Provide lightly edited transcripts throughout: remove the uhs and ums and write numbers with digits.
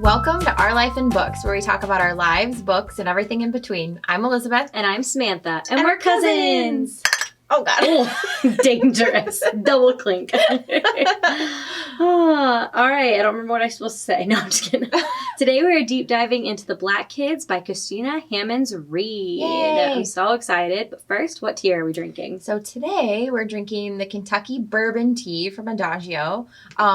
Welcome to Our Life in Books, where we talk about our lives, books, and everything in between. I'm Elizabeth. And I'm Samantha. And we're cousins. Oh, God. Oh, dangerous. Double clink. Oh, all right. I don't remember what I'm supposed to say. No, I'm just kidding. Today we are deep diving into The Black Kids by Christina Hammonds Reed. Yay. I'm so excited. But first, what tea are we drinking? So today we're drinking the Kentucky Bourbon Tea from Adagio.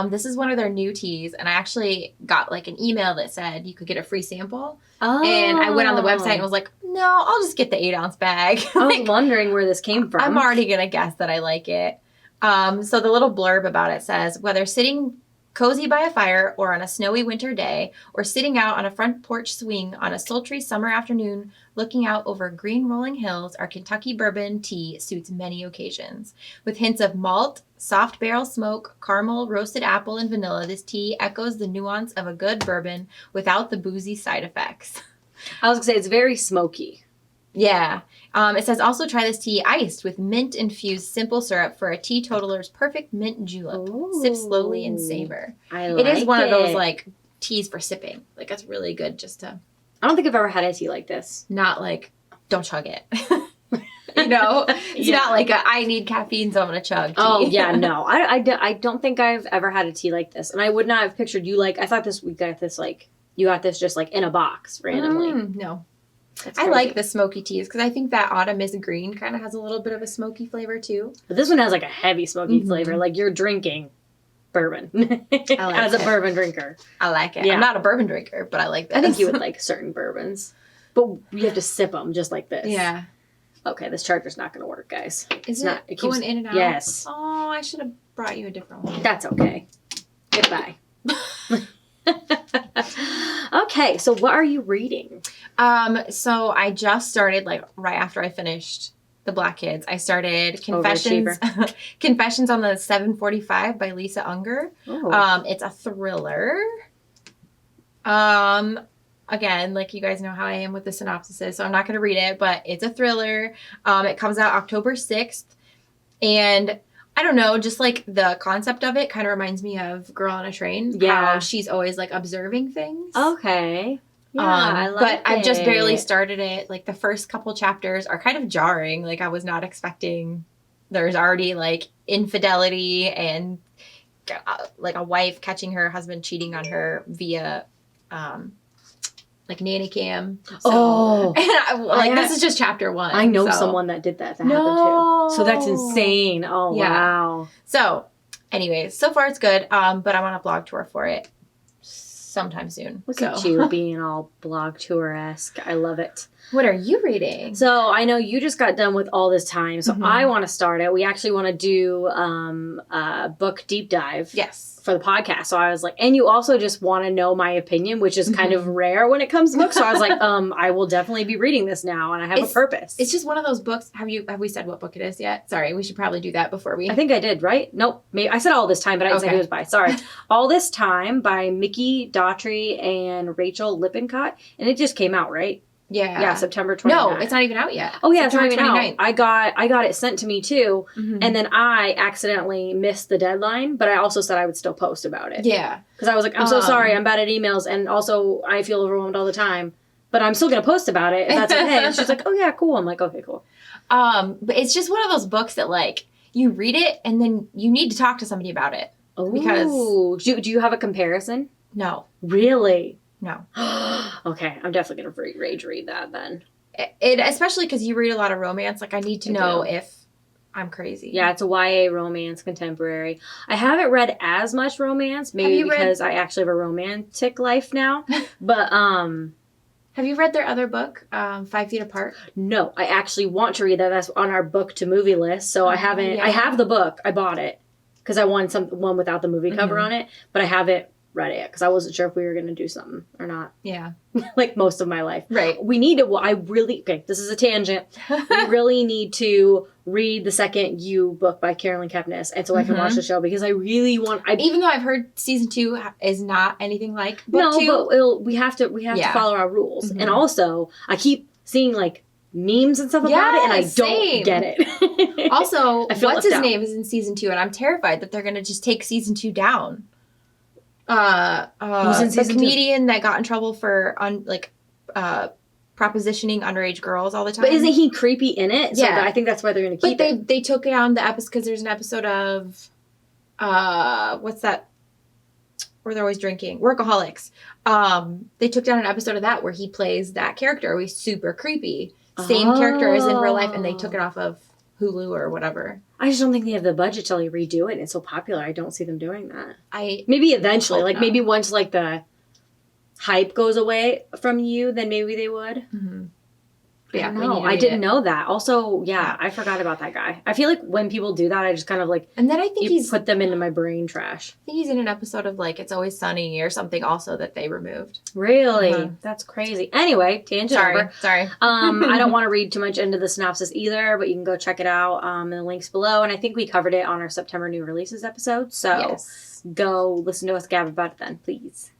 This is one of their new teas, and I actually got like an email that said you could get a free sample. Oh. And I went on the website and was like, no, I'll just get the 8-ounce bag. I was wondering where this came from. I'm already going to guess that I like it. So the little blurb about it says, whether sitting cozy by a fire or on a snowy winter day, or sitting out on a front porch swing on a sultry summer afternoon, looking out over green rolling hills, our Kentucky Bourbon Tea suits many occasions. With hints of malt, soft barrel smoke, caramel, roasted apple, and vanilla, this tea echoes the nuance of a good bourbon without the boozy side effects. I was going to say, it's very smoky. Yeah. It says also try this tea iced with mint-infused simple syrup for a teetotaler's perfect mint julep. Ooh. Sip slowly and savor. It is one of those like teas for sipping. Like it's really good just to. I don't think I've ever had a tea like this. Not like don't chug it. It's not like I need caffeine, so I'm gonna chug tea. Oh yeah, no, I don't think I've ever had a tea like this, and I would not have pictured you like. I thought we got this like you got this just like in a box randomly. No. That's I crazy. like the smoky teas because I think that Autumn is Green kind of has a little bit of a smoky flavor too. But this one has like a heavy smoky flavor, like you're drinking bourbon. As a bourbon drinker. I like it. Yeah. I'm not a bourbon drinker, but I like this. I think you would like certain bourbons, but you have to sip them just like this. Yeah. Okay, this charger's not going to work, guys. Is not. it going in and out? Yes. Oh, I should have brought you a different one. That's okay. Goodbye. Okay, so what are you reading? So I just started like right after I finished The Black Kids. I stared Confessions on the 745 by Lisa Unger. Oh. It's a thriller. Again, like you guys know how I am with the synopsises, so I'm not going to read it, but it's a thriller. It comes out October 6th, and I don't know, just like the concept of it kind of reminds me of Girl on a Train. Yeah. How she's always like observing things. Okay. Yeah, I like but I've just barely it. started it. Like the first couple chapters are kind of jarring. Like I was not expecting. There's already like infidelity and like a wife catching her husband cheating on her via like nanny cam. So, this is just chapter 1. I know someone that did that happened too. So that's insane. Oh, yeah. Wow. So anyways, so far it's good. But I'm on a blog tour for it sometime soon. Look at you being all blog tour-esque. I love it. What are you reading? So I know you just got done with All This Time. So I want to start it. We actually want to do a book deep dive. Yes. For the podcast. So I was like, and you also just want to know my opinion, which is kind of rare when it comes to books. So I was like, I will definitely be reading this now, and I have a purpose. It's just one of those books. Have we said what book it is yet? Sorry, we should probably do that before we. I think I did, right? Nope. Maybe I said All This Time, but I didn't say who it was by. Sorry. All This Time by Mickey Daughtry and Rachel Lippincott, and it just came out, right? Yeah, September 29th. No, it's not even out yet. Oh yeah, September it's not even 29th. out. I got it sent to me too, and then I accidentally missed the deadline. But I also said I would still post about it. Yeah, because I was like, I'm so sorry, I'm bad at emails, and also I feel overwhelmed all the time. But I'm still gonna post about it. If that's okay. And she's like, oh yeah, cool. I'm like, okay, cool. But it's just one of those books that like you read it and then you need to talk to somebody about it. Oh, because do you have a comparison? No, really. No. Okay, I'm definitely gonna rage read that then. It especially because you read a lot of romance. Like I need to know if I'm crazy. Yeah, it's a YA romance contemporary. I haven't read as much romance, maybe because I actually have a romantic life now. But have you read their other book, 5 Feet Apart? No, I actually want to read that. That's on our book to movie list. So I haven't. Yeah. I have the book. I bought it because I wanted one without the movie cover on it, but I haven't read it because I wasn't sure if we were going to do something or not. Yeah. Like most of my life. Right. We need to, okay, this is a tangent. We really need to read the second You book by Carolyn Kepnes, and so I can watch the show because I really want, even though I've heard season 2 is not anything like book 2. No, but we have to follow our rules. And also, I keep seeing like memes and stuff about it, and I don't get it. Also, what's his name is in season 2, and I'm terrified that they're going to just take season 2 down. Who's in The season 2? comedian that got in trouble for propositioning underage girls all the time. But isn't he creepy in it? So Yeah. I think that's why they're going to keep it. But they took it on the episode because there's an episode of what's that? Where they're always drinking, Workaholics. They took down an episode of that where he plays that character. He's super creepy. Same character as in real life, and they took it off of Hulu or whatever. I just don't think they have the budget to like redo it. And it's so popular. I don't see them doing that. I Maybe eventually, hope like not. maybe once like the hype goes away from you, then maybe they would. Mm-hmm. Yeah, we need no, to I read didn't it. know that. Also, yeah, I forgot about that guy. I feel like when people do that, I just kind of like And then I think you put them into my brain trash. I think he's in an episode of like It's Always Sunny or something also that they removed. Really? Uh-huh. That's crazy. Anyway, tangent over. Sorry. I don't want to read too much into the synopsis either, but you can go check it out in the links below. And I think we covered it on our September new releases episode. So Yes. go listen to us gab about it then, please.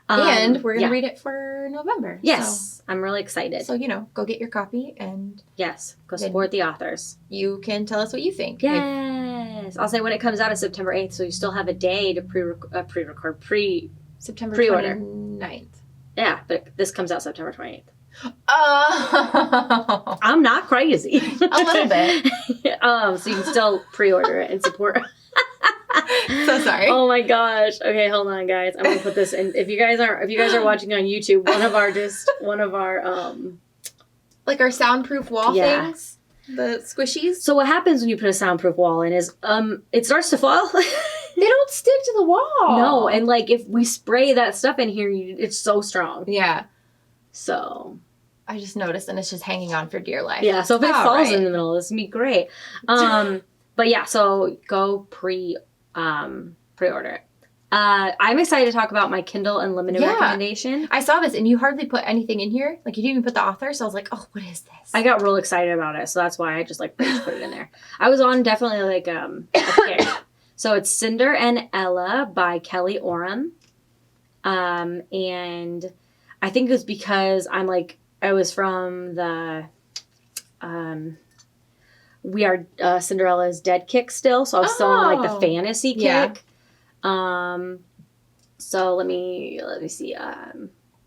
And we're going to yeah. read it for November. Yes, I'm really excited. So, go get your copy and Yes, go Then- support the authors. you can tell us what you think. Yes. I'll say when it comes out is September 8th, so you still have a day to pre-record. September Pre-order. 29th. Yeah, but this comes out September 28th. Oh. I'm not crazy. A little bit. So you can still pre-order it and support. So sorry. Oh my gosh. Okay, hold on, guys. I'm gonna put this in. If you guys are watching on YouTube, one of our Like our soundproof wall Yeah. things? The squishies? So what happens when you put a soundproof wall in is it starts to fall. They don't stick to the wall. No, and like if we spray that stuff in here, it's so strong. Yeah. So I just noticed and it's just hanging on for dear life. yeah, so if it All falls right. in the middle, this would be great. But yeah, so go pre-order it. I'm excited to talk about my Kindle Unlimited Yeah. recommendation. I saw this and you hardly put anything in here. Like you didn't even put the author, so I was like, oh, what is this? I got real excited about it, so that's why I just like put it in there. I was on definitely like a kick. So it's Cinder and Ella by Kelly Oram. And I think it was because I was from the We Are Cinderella's Dead kick still, so I was still on like the fantasy kick. Yeah. So let me see.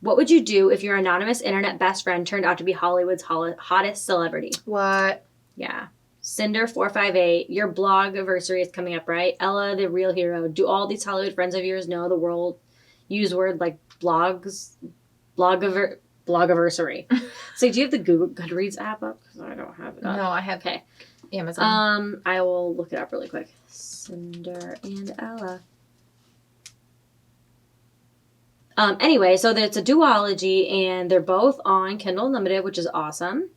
What would you do if your anonymous internet best friend turned out to be Hollywood's hottest celebrity? What? Yeah. Cinder458, your blog anniversary is coming up, right? Ella, the real hero. Do all these Hollywood friends of yours know the world use word like blogiversary? So do you have the Google Goodreads app up? Because I don't have it up. No, I have Okay. Amazon. I will look it up really quick. Cinder and Ella. Anyway, so it's a duology, and they're both on Kindle Unlimited, which is awesome.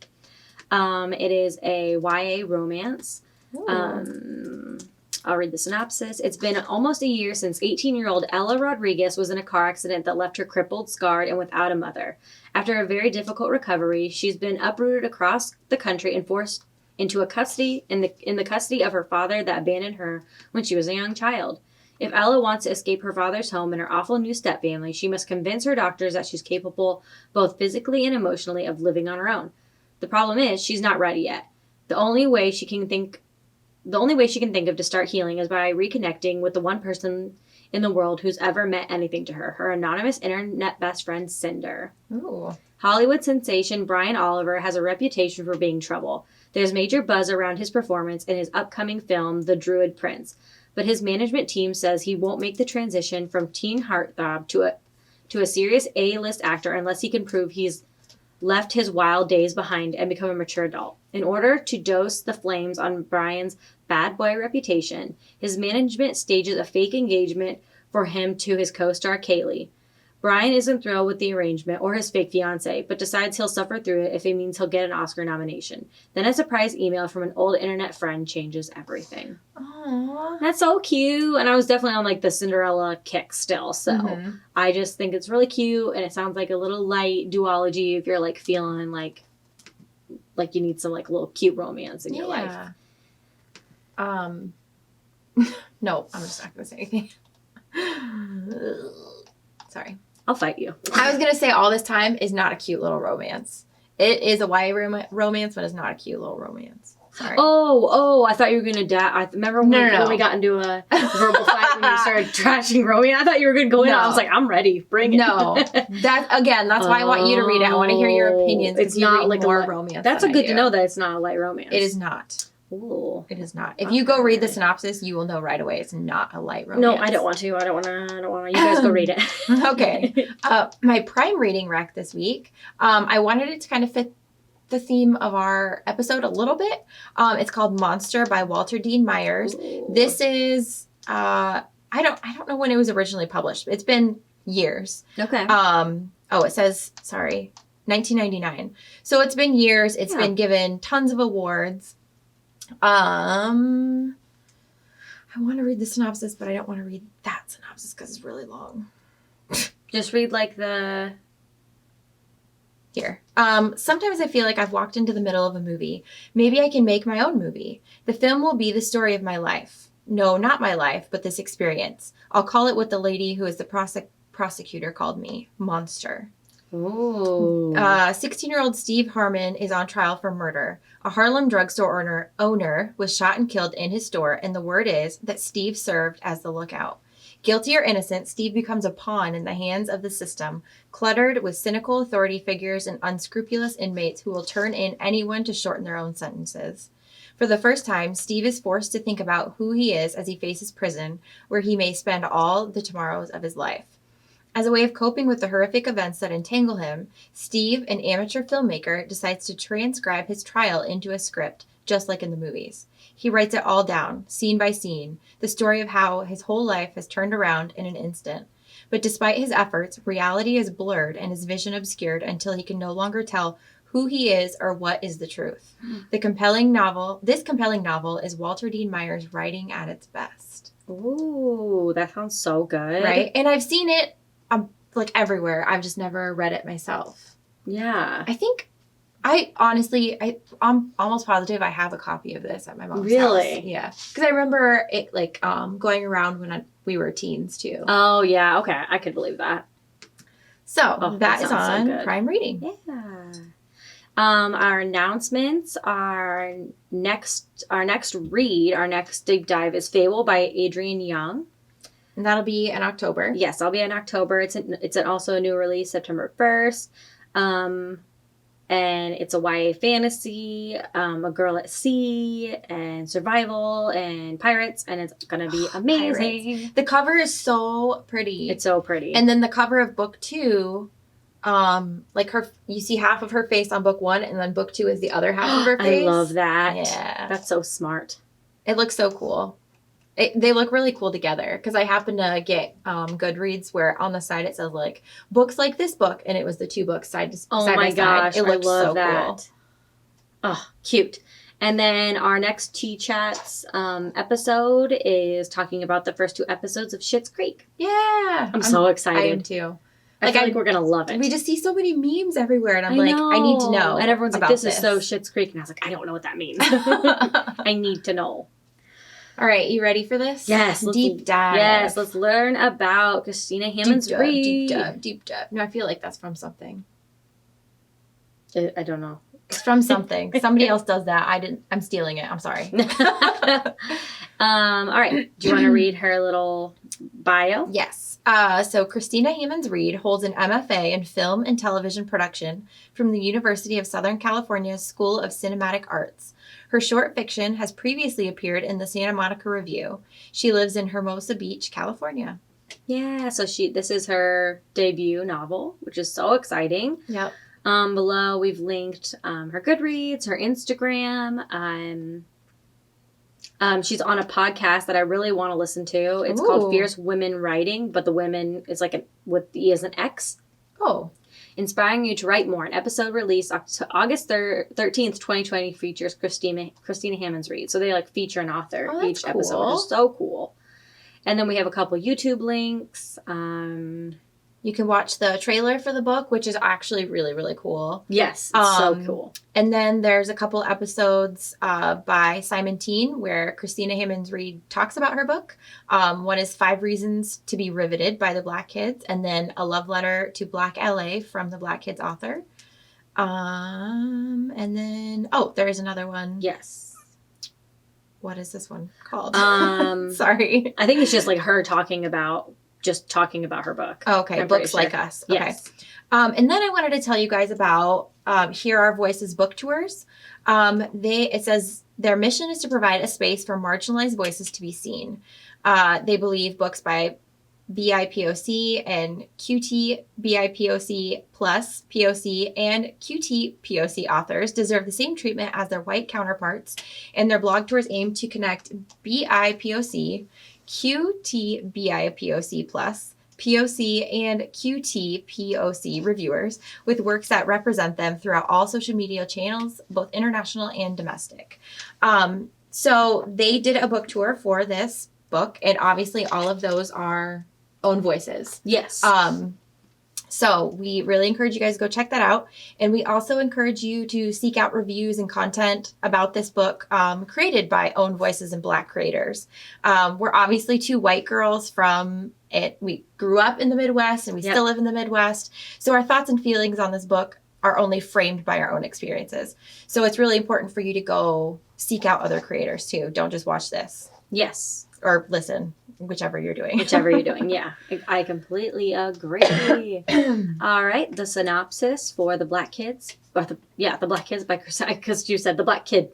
It is a YA romance. I'll read the synopsis. It's been almost a year since 18-year-old Ella Rodriguez was in a car accident that left her crippled, scarred, and without a mother. After a very difficult recovery, she's been uprooted across the country and forced into a custody in the custody of her father that abandoned her when she was a young child. If Ella wants to escape her father's home and her awful new stepfamily, she must convince her doctors that she's capable both physically and emotionally of living on her own. The problem is she's not ready yet. The only way she can think of to start healing is by reconnecting with the one person in the world who's ever meant anything to her anonymous internet best friend, Cinder. Ooh. Hollywood sensation Brian Oliver has a reputation for being trouble. There's major buzz around his performance in his upcoming film, The Druid Prince, but his management team says he won't make the transition from teen heartthrob to a serious A-list actor unless he can prove he's left his wild days behind and become a mature adult. In order to dose the flames on Brian's bad boy reputation, his management stages a fake engagement for him to his co-star Kaylee. Brian isn't thrilled with the arrangement or his fake fiancée, but decides he'll suffer through it if it means he'll get an Oscar nomination. Then a surprise email from an old internet friend changes everything. Aww. That's so cute. And I was definitely on like the Cinderella kick still. So I just think it's really cute, and it sounds like a little light duology if you're like feeling like you need some like little cute romance in your life. No, I'm just not gonna say anything. Sorry. I'll fight you. I was gonna say All This Time is not a cute little romance. It is a YA romance, but it's not a cute little romance. Sorry. Oh, I thought you were going to die. I remember when we got into a verbal fight when you started trashing Romeo. I thought you were going to go in. I was like, I'm ready. Bring it. No. That's why I want you to read it. I want to hear your opinions. It's not like more romance. That's good to know that it's not a light romance. It is not. Ooh. It is not. If you go read the synopsis, you will know right away it's not a light romance. No, I don't want to. I don't want to. You guys go read it. Okay. My prime reading rec this week, I wanted it to kind of fit the theme of our episode a little bit. It's called Monster by Walter Dean Myers. Ooh. This is I don't know when it was originally published. It's been years. Okay. It says 1999. So it's been years. It's been given tons of awards. I want to read the synopsis, but I don't want to read that synopsis because it's really long. Just read like the... Here. Sometimes I feel like I've walked into the middle of a movie. Maybe I can make my own movie. The film will be the story of my life. No, not my life, but this experience. I'll call it what the lady who is the prosecutor called me. Monster. Ooh. 16-year-old Steve Harmon is on trial for murder. A Harlem drugstore owner was shot and killed in his store, and the word is that Steve served as the lookout. Guilty or innocent, Steve becomes a pawn in the hands of the system, cluttered with cynical authority figures and unscrupulous inmates who will turn in anyone to shorten their own sentences. For the first time, Steve is forced to think about who he is as he faces prison, where he may spend all the tomorrows of his life. As a way of coping with the horrific events that entangle him, Steve, an amateur filmmaker, decides to transcribe his trial into a script, just like in the movies. He writes it all down, scene by scene, the story of how his whole life has turned around in an instant. But despite his efforts, reality is blurred and his vision obscured until he can no longer tell who he is or what is the truth. This compelling novel is Walter Dean Myers' writing at its best. Ooh, that sounds so good. Right? And I've seen it like everywhere. I've just never read it myself. Yeah. I think I'm almost positive I have a copy of this at my mom's house. Really? Yeah. Because I remember it like going around when we were teens too. Oh, yeah. Okay. I could believe that. So that is on Prime Reading. Yeah. Our announcements, our next deep dive is Fable by Adrienne Young. And that'll be in October. Yes, I'll be in October. It's also a new release, September 1st. And it's a YA fantasy, a girl at sea, and survival, and pirates, and it's gonna be amazing. Pirates. The cover is so pretty. It's so pretty. And then the cover of book 2, you see half of her face on book 1, and then book 2 is the other half of her face. I love that. Yeah. That's so smart. It looks so cool. They look really cool together because I happen to get Goodreads where on the side it says like books like this book, and it was the 2 books side by side. Oh my gosh, it looked I love so that. Cool. Oh, cute. And then our next Tea Chats episode is talking about the first 2 episodes of Schitt's Creek. Yeah. I'm so excited. I am too. I feel like we're going to love it. We just see so many memes everywhere, and I'm like, I need to know. And everyone's like, this is so Schitt's Creek. And I was like, I don't know what that means. I need to know. All right, you ready for this? Yes. Deep dive. Yes, let's learn about Christina Hammonds Reid. Deep dive. No, I feel like that's from something. I don't know. It's from something. Somebody else does that. I'm stealing it. I'm sorry. All right. Do you want to read her little bio? Yes. So Christina Hammonds Reid holds an MFA in film and television production from the University of Southern California's School of Cinematic Arts. Her short fiction has previously appeared in the Santa Monica Review. She lives in Hermosa Beach, California. Yeah, so this is her debut novel, which is so exciting. Yep. Below we've linked her Goodreads, her Instagram. She's on a podcast that I really want to listen to. It's called Fierce Women Writing, but the women is like with E as an X. Oh. Inspiring you to write more. An episode released August 13th, 2020 features Christina Hammonds Reid. So they like feature an author each episode, which is so cool. And then we have a couple YouTube links. You can watch the trailer for the book, which is actually really, really cool. Yes, it's so cool. And then there's a couple episodes by Simon Teen where Christina Hammonds Reid talks about her book. One is 5 Reasons to be Riveted by the Black Kids, and then A Love Letter to Black LA from the Black Kids author. And then, there is another one. Yes. what is this one called? Um, Sorry. I think it's just like her talking about her book. Oh, okay, Books Like Us. Okay. Yes. And then I wanted to tell you guys about Hear Our Voices book tours. It says their mission is to provide a space for marginalized voices to be seen. They believe books by BIPOC and QT BIPOC plus POC and QT POC authors deserve the same treatment as their white counterparts, and their blog tours aim to connect BIPOC, QT BIPOC plus, POC, and QT POC reviewers with works that represent them throughout all social media channels, both international and domestic. So they did a book tour for this book, and obviously all of those are own voices. Yes. So we really encourage you guys to go check that out. And we also encourage you to seek out reviews and content about this book created by own voices and Black creators. We're obviously two white girls from it. We grew up in the Midwest and we still live in the Midwest. So our thoughts and feelings on this book are only framed by our own experiences. So it's really important for you to go seek out other creators too. Don't just watch this. Yes. Or listen, whichever you're doing. Whichever you're doing, yeah. I completely agree. All right, the synopsis for The Black Kids. The Black Kids by Christina, because you said The Black Kid.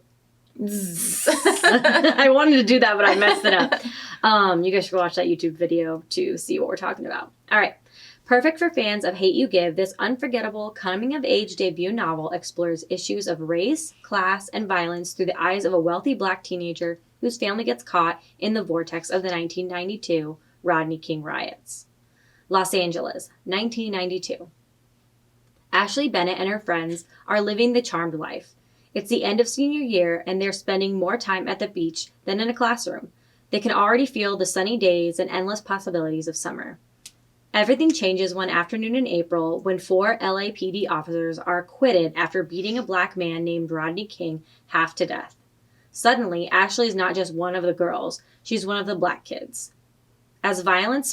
I wanted to do that, but I messed it up. You guys should watch that YouTube video to see what we're talking about. All right. Perfect for fans of Hate U Give, this unforgettable coming-of-age debut novel explores issues of race, class, and violence through the eyes of a wealthy Black teenager whose family gets caught in the vortex of the 1992 Rodney King riots. Los Angeles, 1992. Ashley Bennett and her friends are living the charmed life. It's the end of senior year, and they're spending more time at the beach than in a classroom. They can already feel the sunny days and endless possibilities of summer. Everything changes one afternoon in April when 4 LAPD officers are acquitted after beating a Black man named Rodney King half to death. Suddenly, Ashley is not just one of the girls, she's one of the Black kids. As violent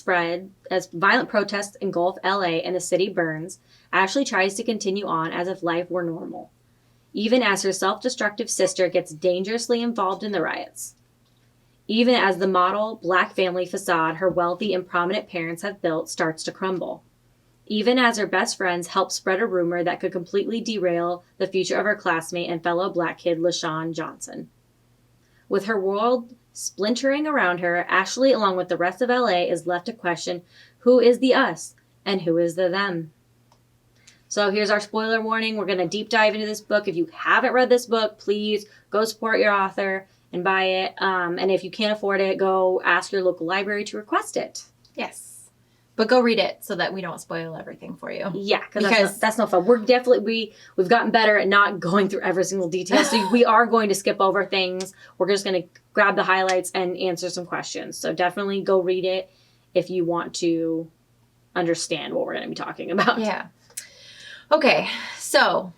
protests engulf LA and the city burns, Ashley tries to continue on as if life were normal, even as her self-destructive sister gets dangerously involved in the riots. Even as the model Black family facade her wealthy and prominent parents have built starts to crumble. Even as her best friends help spread a rumor that could completely derail the future of her classmate and fellow Black kid LaShawn Johnson. With her world splintering around her, Ashley, along with the rest of LA, is left to question who is the us and who is the them. So here's our spoiler warning. We're going to deep dive into this book. If you haven't read this book, please go support your author and buy it. And if you can't afford it, go ask your local library to request it. Yes. But go read it so that we don't spoil everything for you. Yeah, because that's no fun. We've gotten better at not going through every single detail. So we are going to skip over things. We're just going to grab the highlights and answer some questions. So definitely go read it if you want to understand what we're going to be talking about. Yeah. Okay. So,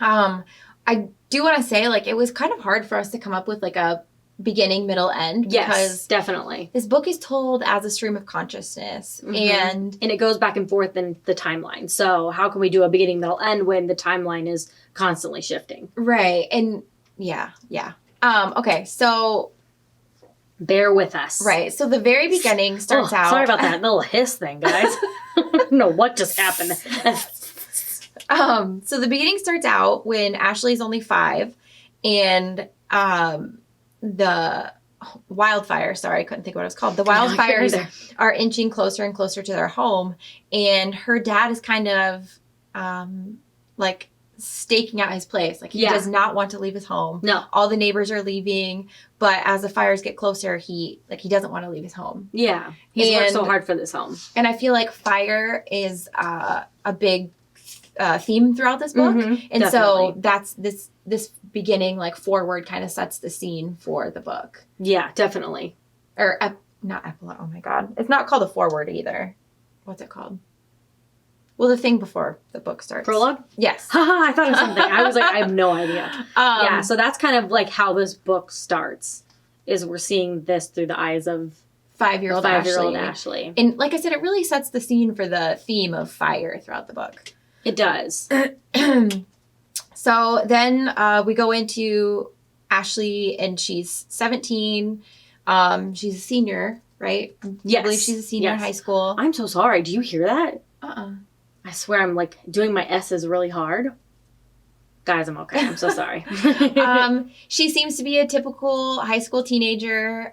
I do want to say, it was kind of hard for us to come up with a beginning, middle, end. Yes, definitely. This book is told as a stream of consciousness, and it goes back and forth in the timeline. So how can we do a beginning, middle, end when the timeline is constantly shifting? Right. And yeah. Okay. So bear with us. Right. So the very beginning starts out. Sorry about that little hiss thing, guys. I don't know what just happened. So the beginning starts out when Ashley's only 5, and the wildfire, sorry, I couldn't think of what it was called. The wildfires are inching closer and closer to their home, and her dad is kind of staking out his place. He does not want to leave his home. No. All the neighbors are leaving, but as the fires get closer, he doesn't want to leave his home. Yeah. He's worked so hard for this home. And I feel like fire is a big theme throughout this book. And definitely. So that's this beginning, forward kind of sets the scene for the book. Yeah, definitely. Or not epilogue. Oh my God. It's not called a forward either. What's it called? Well, the thing before the book starts. Prologue? Yes. Haha, I thought of something. I was I have no idea. Yeah, so that's kind of how this book starts, is we're seeing this through the eyes of 5-year-old Ashley. And like I said, it really sets the scene for the theme of fire throughout the book. It does. So then we go into Ashley, and she's 17. She's a senior, right? Yes. I believe she's a senior in high school. I'm so sorry. Do you hear that? Uh-uh. I swear I'm like doing my S's really hard. Guys, I'm okay. I'm so sorry. She seems to be a typical high school teenager.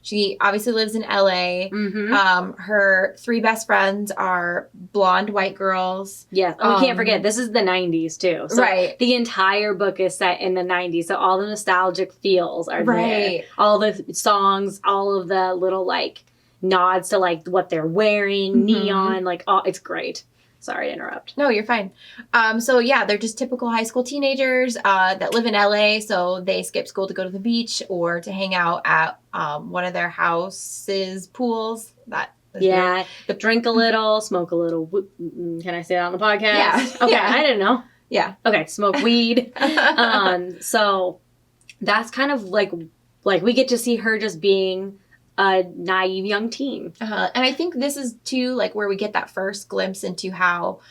She obviously lives in LA. Mm-hmm. Her 3 best friends are blonde white girls. Yeah. Oh, we can't forget, this is the 90s too. So right. The entire book is set in the 90s. So all the nostalgic feels are right. there. All the songs, all of the little like nods to like what they're wearing, neon, like it's great. Sorry to interrupt. No, you're fine. So yeah, they're just typical high school teenagers that live in LA. So they skip school to go to the beach or to hang out at one of their houses' pools. Yeah, drink a little, smoke a little. Can I say that on the podcast? Yeah. Okay, yeah. I didn't know. Yeah. Okay, smoke weed. So that's kind of like we get to see her just being a naive young teen. And I think this is too like where we get that first glimpse into how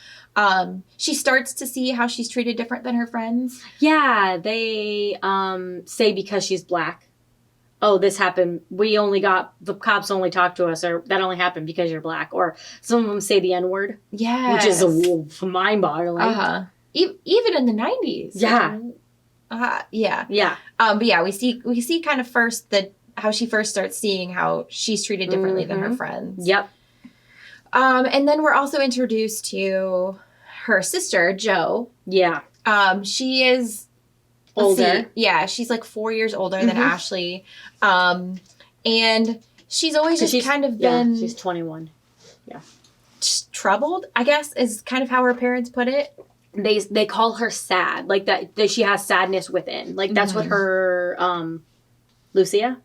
she starts to see how she's treated different than her friends. Yeah, they say because she's black, oh, this happened, the cops only talked to us, or that only happened because you're black. Or some of them say the N-word. Yeah. Which is mind-boggling. Even in the 90s. Yeah. Yeah. Yeah. But yeah, we see kind of first how she first starts seeing how she's treated differently than her friends. Yep. And then we're also introduced to her sister, Jo. Yeah. She is older. She's like 4 years older than Ashley. And she's always just kind of been... she's 21. Yeah. Troubled, I guess, is kind of how her parents put it. They call her sad. Like that she has sadness within. Like that's what her... Lucia?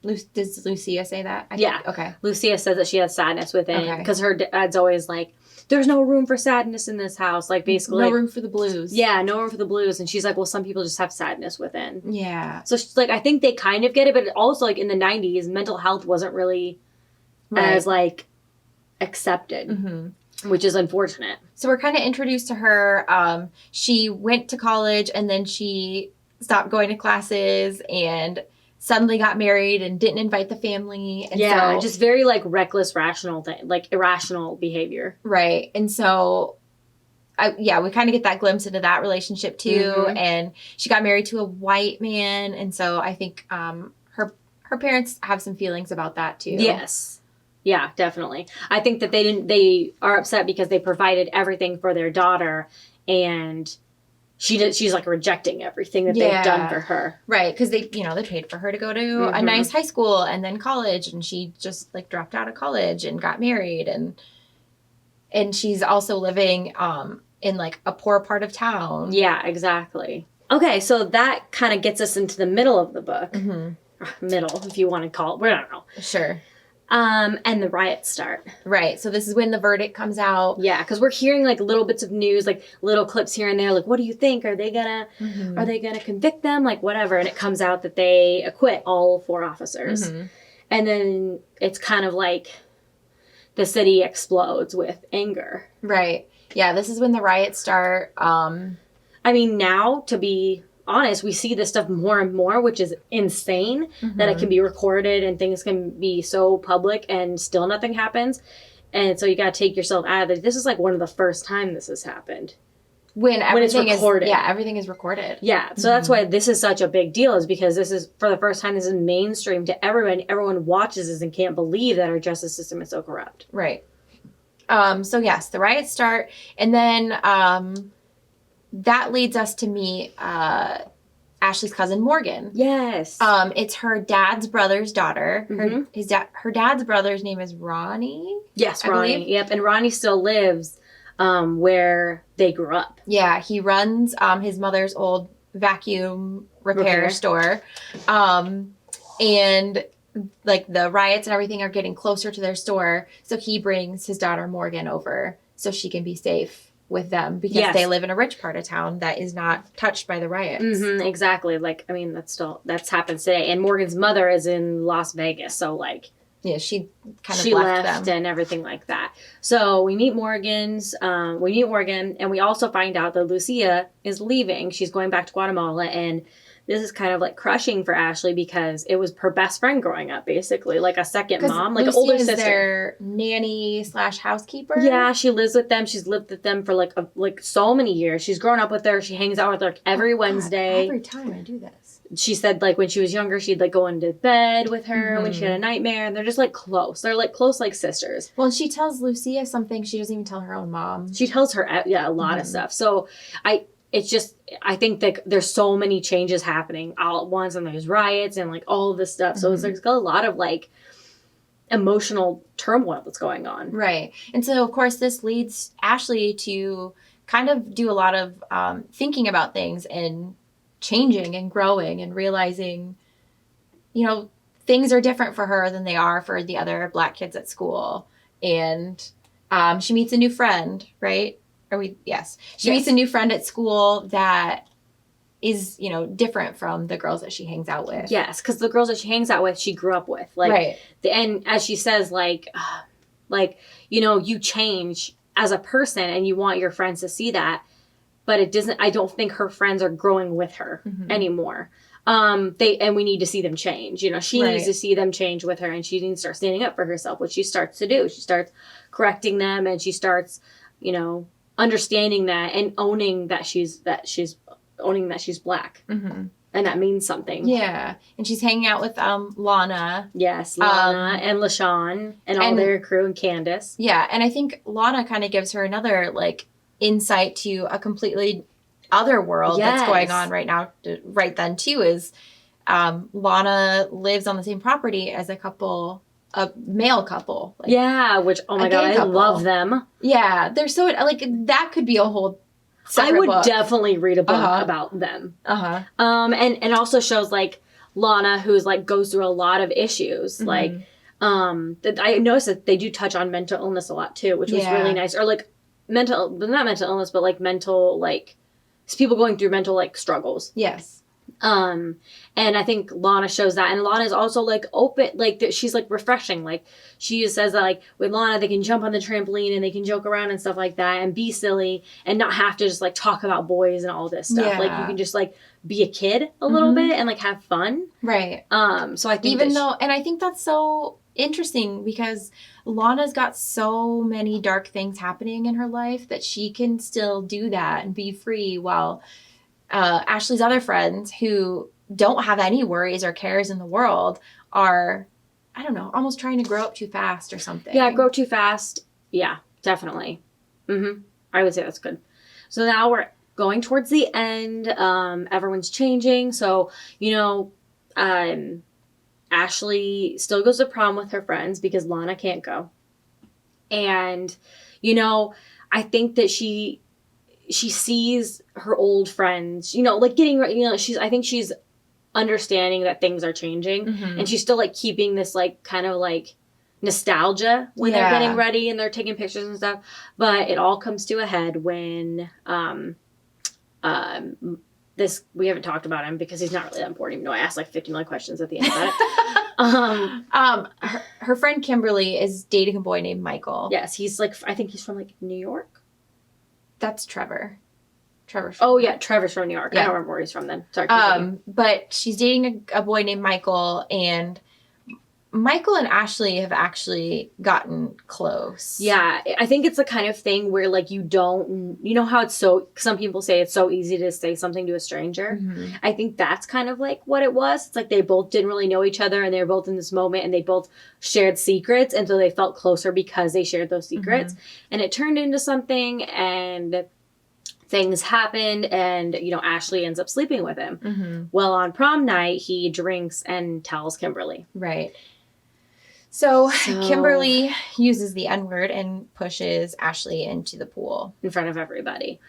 Does Lucia say that? Okay. Lucia says that she has sadness within because her dad's always like, there's no room for sadness in this house. Like basically, no room for the blues. Yeah, no room for the blues. And she's like, well, some people just have sadness within. Yeah. So she's like, I think they kind of get it, but also like in the 90s, mental health wasn't really as like accepted, which is unfortunate. So we're kind of introduced to her. She went to college and then she stopped going to classes and suddenly got married and didn't invite the family. And so, just very like reckless, rational thing, like irrational behavior. Right. And so, we kind of get that glimpse into that relationship too. And she got married to a white man. And so I think her parents have some feelings about that too. Yes. Yeah, definitely. I think that they are upset because they provided everything for their daughter and she's like rejecting everything that they've done for her. Right. Because they paid for her to go to a nice high school and then college. And she just like dropped out of college and got married. And she's also living in like a poor part of town. Yeah, exactly. Okay. So that kind of gets us into the middle of the book. Middle, if you want to call it. I don't know. Sure. And the riots start. Right. So this is when the verdict comes out. Yeah, because we're hearing like little bits of news, like little clips here and there. Like, what do you think? Are they gonna convict them? Like, whatever. And it comes out that they acquit all 4 officers. And then it's kind of like the city explodes with anger. Right. Yeah. This is when the riots start. I mean, now, to be honest, we see this stuff more and more, which is insane that it can be recorded and things can be so public and still nothing happens. And so you got to take yourself out of it. This is like one of the first time this has happened. When it's recorded. Everything is recorded. Yeah. So that's why this is such a big deal, is because this is, for the first time, this is mainstream to everyone. Everyone watches this and can't believe that our justice system is so corrupt. Right. So yes, the riots start. And then, that leads us to meet Ashley's cousin Morgan. Yes. It's her dad's brother's daughter. Her dad's brother's name is Ronnie. Yes, Ronnie. Yep, and Ronnie still lives where they grew up. Yeah, he runs his mother's old vacuum repair store, and like the riots and everything are getting closer to their store, so he brings his daughter Morgan over so she can be safe with them because they live in a rich part of town that is not touched by the riots. Exactly. Like, I mean, that's happens today. And Morgan's mother is in Las Vegas. So like, yeah, she left them and everything like that. So we meet Morgan and we also find out that Lucia is leaving. She's going back to Guatemala and this is kind of like crushing for Ashley because it was her best friend growing up, basically, like a second mom, like an older sister. Their nanny / housekeeper. Yeah, she lives with them. She's lived with them for like so many years. She's grown up with her. She hangs out with her like every Wednesday. Every time I do this. She said like when she was younger, she'd like go into bed with her when she had a nightmare, and they're just like close. They're like close like sisters. Well, she tells Lucia something she doesn't even tell her own mom. She tells her a lot of stuff. So I think that there's so many changes happening all at once, and there's riots and like all of this stuff. So there's a lot of like emotional turmoil that's going on. Right. And so of course this leads Ashley to kind of do a lot of thinking about things and changing and growing and realizing, you know, things are different for her than they are for the other Black kids at school. And she meets a new friend, right? She meets a new friend at school that is, you know, different from the girls that she hangs out with. Yes, because the girls that she hangs out with, she grew up with. Like, right. And as she says, like, you know, you change as a person and you want your friends to see that. But it doesn't, I don't think her friends are growing with her anymore. And we need to see them change. You know, she needs to see them change with her, and she needs to start standing up for herself, which she starts to do. She starts correcting them, and she starts, you know, understanding that and owning that she's Black. And that means something. Yeah. And she's hanging out with Lana. Yes, Lana and LaShawn and all their crew, and Candace. Yeah, and I think Lana kind of gives her another like insight to a completely other world that's going on right now, right then too, is Lana lives on the same property as a male couple. Like, yeah, which, oh my God, I love them. Yeah, they're so, like, that could be a whole separate I would book. Definitely read a book about them. And also shows, like, Lana, who's, like, goes through a lot of issues. Like, I noticed that they do touch on mental illness a lot, too, which was really nice. Or, like, not mental illness, but, like, mental, like, people going through mental, like, struggles. Yes. And I think Lana shows that, and Lana's also like open, like she's like refreshing. Like she says that like with Lana, they can jump on the trampoline and they can joke around and stuff like that and be silly and not have to just like talk about boys and all this stuff. Yeah. Like you can just like be a kid a little bit and like have fun. Right. So I think and I think that's so interesting because Lana's got so many dark things happening in her life that she can still do that and be free, while Ashley's other friends who don't have any worries or cares in the world are, I don't know, almost trying to grow up too fast or something. Yeah, grow too fast. Yeah, definitely. I would say that's good. So now we're going towards the end. Everyone's changing. So, you know, Ashley still goes to prom with her friends because Lana can't go. And, you know, I think that she sees her old friends, you know, like getting, you know, I think she's understanding that things are changing, and she's still like keeping this like kind of like nostalgia when they're getting ready and they're taking pictures and stuff. But it all comes to a head when we haven't talked about him because he's not really that important, even though I asked like 50 million questions at the end of that. Her friend Kimberly is dating a boy named Michael. Yes, he's like, I think he's from like New York. That's Trevor. Trevor's from New York. Yeah. I don't remember where he's from then. Sorry. But she's dating a boy named Michael, and Michael and Ashley have actually gotten close. Yeah, I think it's the kind of thing where like you know how it's so, some people say it's so easy to say something to a stranger. I think that's kind of like what it was. It's like they both didn't really know each other, and they were both in this moment, and they both shared secrets, and so they felt closer because they shared those secrets. And it turned into something, and things happened, and, you know, Ashley ends up sleeping with him. Well, on prom night, he drinks and tells Kimberly. Right. So Kimberly uses the N-word and pushes Ashley into the pool. In front of everybody.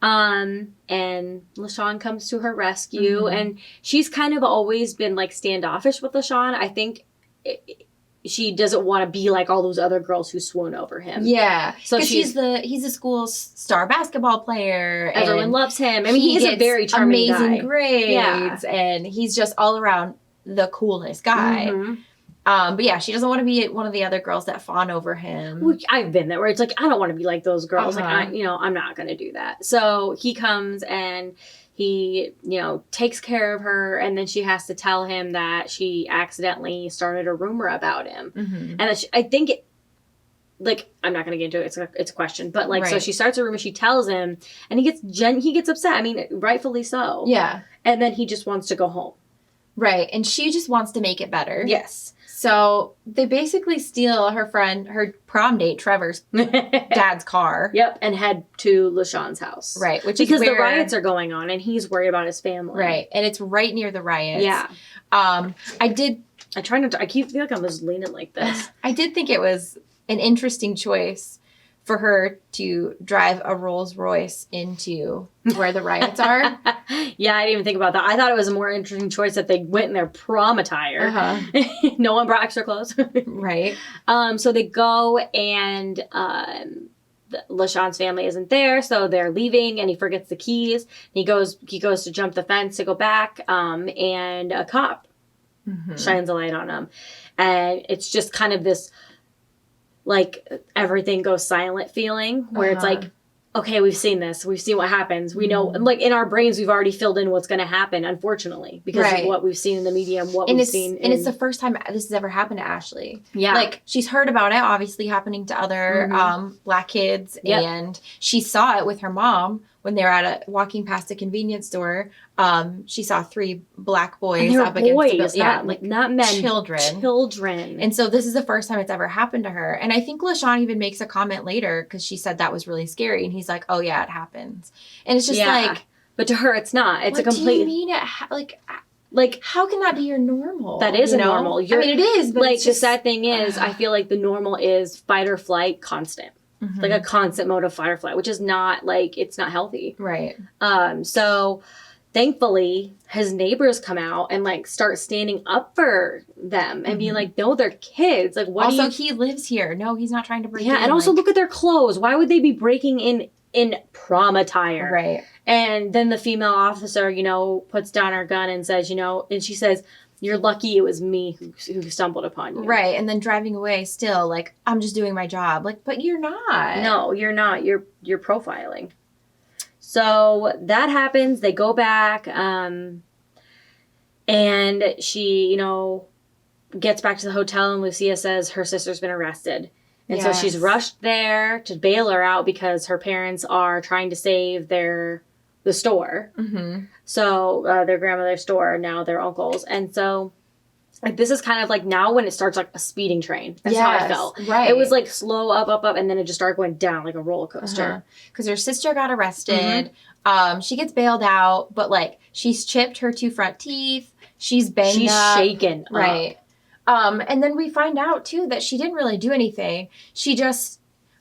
And LaShawn comes to her rescue, and she's kind of always been, like, standoffish with LaShawn. I think she doesn't want to be like all those other girls who swoon over him. Yeah. So he's a school's star basketball player. Everyone loves him. I mean, he's a very charming guy. Amazing grades. And he's just all around the coolest guy. But yeah, she doesn't want to be one of the other girls that fawn over him. Well, I've been there where it's like, I don't want to be like those girls. Like, I'm not going to do that. So he comes and he, takes care of her, and then she has to tell him that she accidentally started a rumor about him. Mm-hmm. And I think, I'm not going to get into it. It's a question. But, so she starts a rumor, she tells him, and he gets upset. I mean, rightfully so. Yeah. And then he just wants to go home. Right. And she just wants to make it better. Yes. So they basically steal her prom date, Trevor's dad's car. Yep. And head to LaShawn's house. Right. Because the riots are going on and he's worried about his family. Right. And it's right near the riots. Yeah. I try not to, I keep feel like I'm just leaning like this. I did think it was an interesting choice for her to drive a Rolls Royce into where the riots are. Yeah, I didn't even think about that. I thought it was a more interesting choice that they went in their prom attire. Uh-huh. No one brought extra clothes. Right. So they go, and LaShawn's family isn't there, so they're leaving, and he forgets the keys. He goes to jump the fence to go back, and a cop shines a light on him. And it's just kind of this, everything goes silent feeling where it's like, okay, we've seen this. We've seen what happens. We know, in our brains, we've already filled in what's going to happen, unfortunately, because of what we've seen in the media and we've seen. And it's the first time this has ever happened to Ashley. Yeah. She's heard about it, obviously, happening to other Black kids. Yep. And she saw it with her mom when they were walking past a convenience store. She saw 3 Black boys up against the building. Yeah, not men. Children. And so this is the first time it's ever happened to her. And I think LaShawn even makes a comment later because she said that was really scary. And he's like, oh, yeah, it happens. And it's just but to her, it's not. It's a complete. What do you mean? How can that be your normal? That is normal. I mean, it is, but the sad thing is, I feel like the normal is fight or flight constant. Mm-hmm. A constant mode of fight or flight, which is not, it's not healthy. Right. So thankfully, his neighbors come out and, start standing up for them and being like, no, they're kids. He lives here. No, he's not trying to break in. Yeah, and also look at their clothes. Why would they be breaking in prom attire? Right. And then the female officer, puts down her gun and says, and she says, you're lucky it was me who stumbled upon you. Right. And then driving away still, I'm just doing my job. But you're not. No, you're not. You're profiling. So that happens. They go back. And she, gets back to the hotel, and Lucia says her sister's been arrested. And so she's rushed there to bail her out because her parents are trying to save the store. Mm-hmm. So their grandmother's store, now their uncle's. And so this is kind of now when it starts a speeding train. That's how I felt. Right. It was slow up, and then it just started going down like a roller coaster. Because her sister got arrested. Mm-hmm. She gets bailed out, but she's chipped her 2 front teeth. She's banged up. She's shaken. Right. And then we find out too that she didn't really do anything.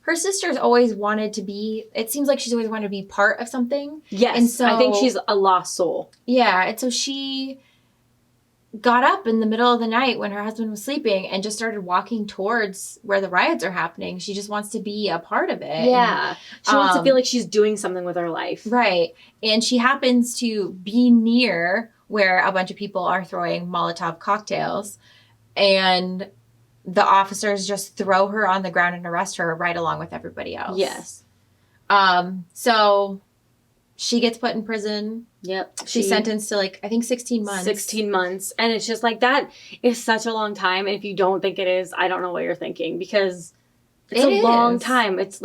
Her sister's always wanted to be, it seems like she's always wanted to be part of something. Yes. And so I think she's a lost soul. Yeah. And so she got up in the middle of the night when her husband was sleeping and just started walking towards where the riots are happening. She just wants to be a part of it. Yeah. She wants to feel like she's doing something with her life. Right. And she happens to be near where a bunch of people are throwing Molotov cocktails. And the officers just throw her on the ground and arrest her right along with everybody else. Yes. So she gets put in prison. Yep. She's sentenced to I think 16 months. 16 months. And it's just that is such a long time. And if you don't think it is, I don't know what you're thinking, because it's a long time. It's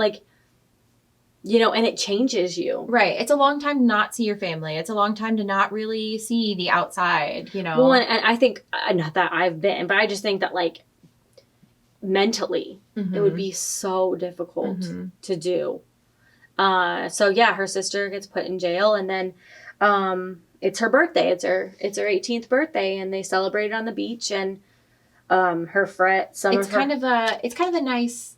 and it changes you. Right. It's a long time to not see your family. It's a long time to not really see the outside, Well, and I think, not that I've been, but I just think that mentally, it would be so difficult to do. So yeah, her sister gets put in jail, and then it's her birthday. It's her 18th birthday, and they celebrate on the beach, and it's kind of a nice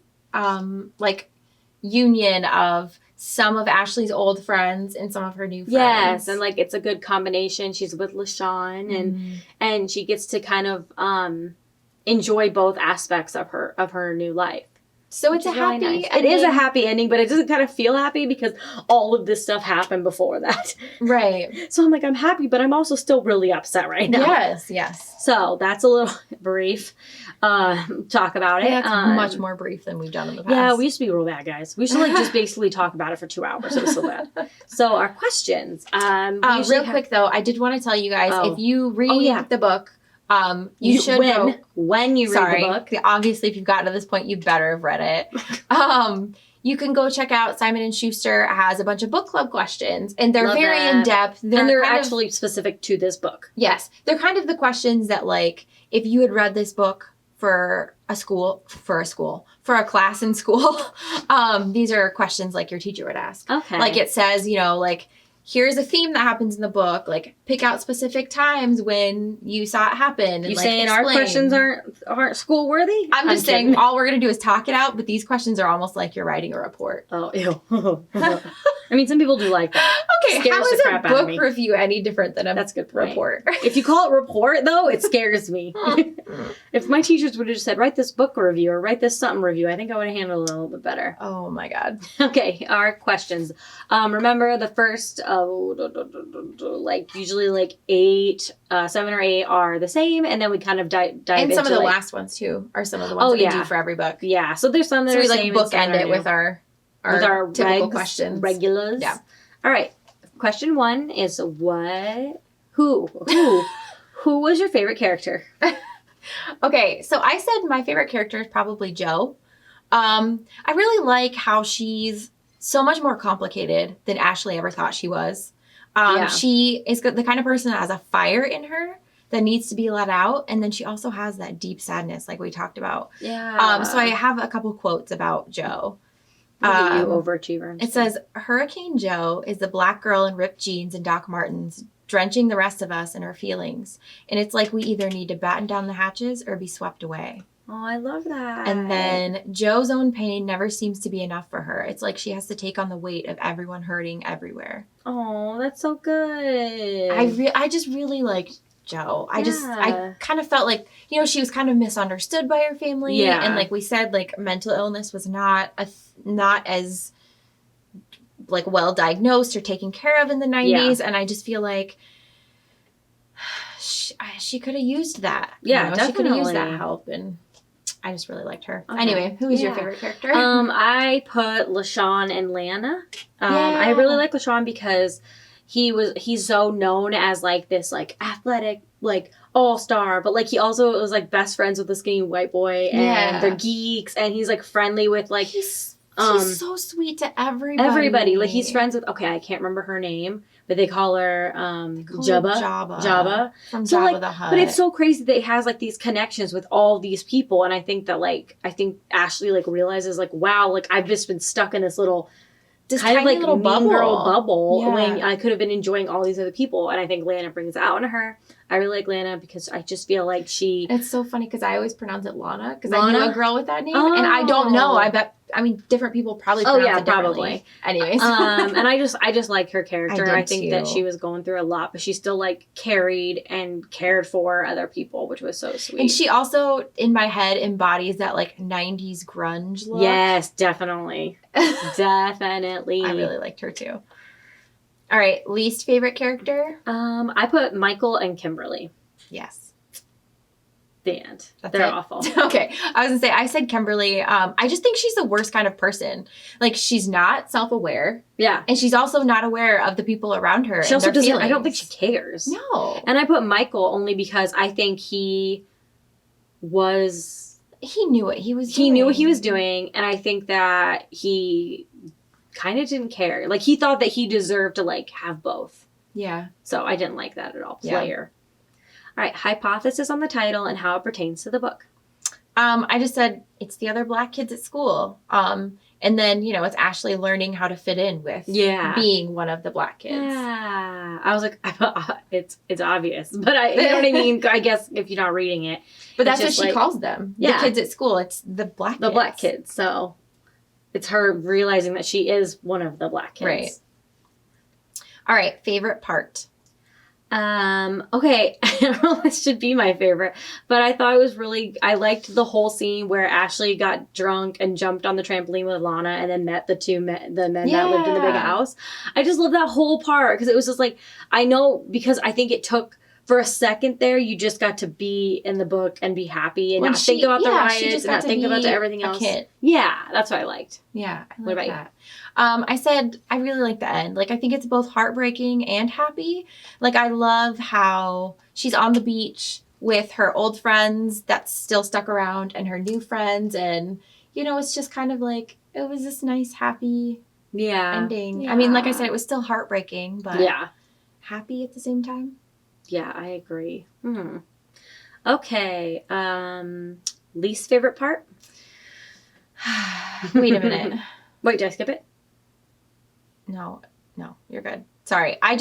union of some of Ashley's old friends and some of her new friends. Yes, and it's a good combination. She's with LaShawn, and she gets to kind of enjoy both aspects of her new life. So it's a happy nice. ending. It is a happy ending, but it doesn't kind of feel happy because all of this stuff happened before that. Right. So I'm like, I'm happy, but I'm also still really upset right now. Yes. So that's a little brief talk about it. That's much more brief than we've done in the past. Yeah, we used to be real bad guys. We used to just basically talk about it for 2 hours. It was so bad. So our questions. Real quick though, I did want to tell you guys, if you read the book, you should when you read the book. Obviously, if you've gotten to this point, you better have read it. You can go check out Simon & Schuster has a bunch of book club questions, and they're very in-depth. And they're actually specific to this book. Yes. They're kind of the questions that, like, if you had read this book for a class in school, these are questions like your teacher would ask. Okay. Like it says, like, here's a theme that happens in the book. Like, pick out specific times when you saw it happen. And, you saying our questions aren't school worthy? I'm just saying all we're going to do is talk it out, but these questions are almost like you're writing a report. Oh, ew. I mean, some people do like that. Okay, how is a book review any different than a report? If you call it report, though, it scares me. If my teachers would have just said, write this book review or write this something review, I think I would have handled it a little bit better. Oh, my God. Okay, our questions. Remember the first... usually 7 or 8 are the same, and then we kind of dive into and some of the last ones too are some of the ones that we do for every book. Yeah, so there's some that are same. So we bookend it with our typical questions, regulars. Yeah. All right. Question 1 is who was your favorite character? Okay, so I said my favorite character is probably Jo. I really like how she's so much more complicated than Ashley ever thought she was. She is the kind of person that has a fire in her that needs to be let out. And then she also has that deep sadness like we talked about. Yeah. So I have a couple quotes about Jo. You overachiever. It says, Hurricane Jo is the black girl in ripped jeans and Doc Martens, drenching the rest of us in her feelings. And it's like we either need to batten down the hatches or be swept away. Oh, I love that. And then Jo's own pain never seems to be enough for her. It's like she has to take on the weight of everyone hurting everywhere. Oh, that's so good. I just really liked Jo. I kind of felt like, she was kind of misunderstood by her family. Yeah. And like we said, like mental illness was not as like well diagnosed or taken care of in the 90s. Yeah. And I just feel like she could have used that. Yeah, definitely. She could have used that help, and I just really liked her. Okay. Anyway, who is your favorite character? I put LaShawn and Lana. I really like LaShawn because he's so known as like this like athletic like all-star, but like he also was like best friends with the skinny white boy, and they're geeks, and he's like friendly with like he's so sweet to everybody. Everybody. Like he's friends with I can't remember her name, but they call her Jabba. From Jabba the Hutt. But it's so crazy that he has like these connections with all these people, and I think Ashley like realizes like, wow, like I've just been stuck in this little kind of like little mean girl bubble when I could have been enjoying all these other people, and I think Lana brings it out in her. I really like Lana because I just feel like it's so funny because I always pronounce it Lana because I knew a girl with that name, and I don't know. I mean, different people probably pronounce it differently. Anyways. And I just like her character. I think that she was going through a lot, but she still like carried and cared for other people, which was so sweet. And she also, in my head, embodies that like 90s grunge look. Yes, definitely. Definitely. I really liked her too. All right, least favorite character? I put Michael and Kimberly. Yes. The end. They're awful. Okay. I was going to say, I said Kimberly. I just think she's the worst kind of person. Like, she's not self-aware. Yeah. And she's also not aware of the people around her. She also doesn't, I don't think she cares. No. And I put Michael only because I think he knew what he was doing. He knew what he was doing. And I think that he kind of didn't care. Like, he thought that he deserved to, like, have both. Yeah. So I didn't like that at all. Player. All right, hypothesis on the title and how it pertains to the book. I just said it's the other black kids at school. And then, it's Ashley learning how to fit in with being one of the black kids. Yeah. I was like, it's obvious. But you know what I mean? I guess if you're not reading it. But that's what she calls them. The kids at school. It's the black kids. The black kids. So it's her realizing that she is one of the black kids. Right. All right, favorite part. Okay, I don't know if this should be my favorite, but I thought it was I liked the whole scene where Ashley got drunk and jumped on the trampoline with Lana and then met the men that lived in the big house. I just love that whole part because it was just like, I know, because I think it took, for a second there, you just got to be in the book and be happy and not think about the riots and not think about everything else. Kid. Yeah, that's what I liked. Yeah, I like what about that. I said I really like the end. Like, I think it's both heartbreaking and happy. Like, I love how she's on the beach with her old friends that's still stuck around and her new friends. And, you know, it's just kind of like, it was this nice, happy ending. Yeah. I mean, like I said, it was still heartbreaking, but happy at the same time. Yeah, I agree. Okay. Least favorite part? Wait a minute. Wait, did I skip it? No, you're good. Sorry. I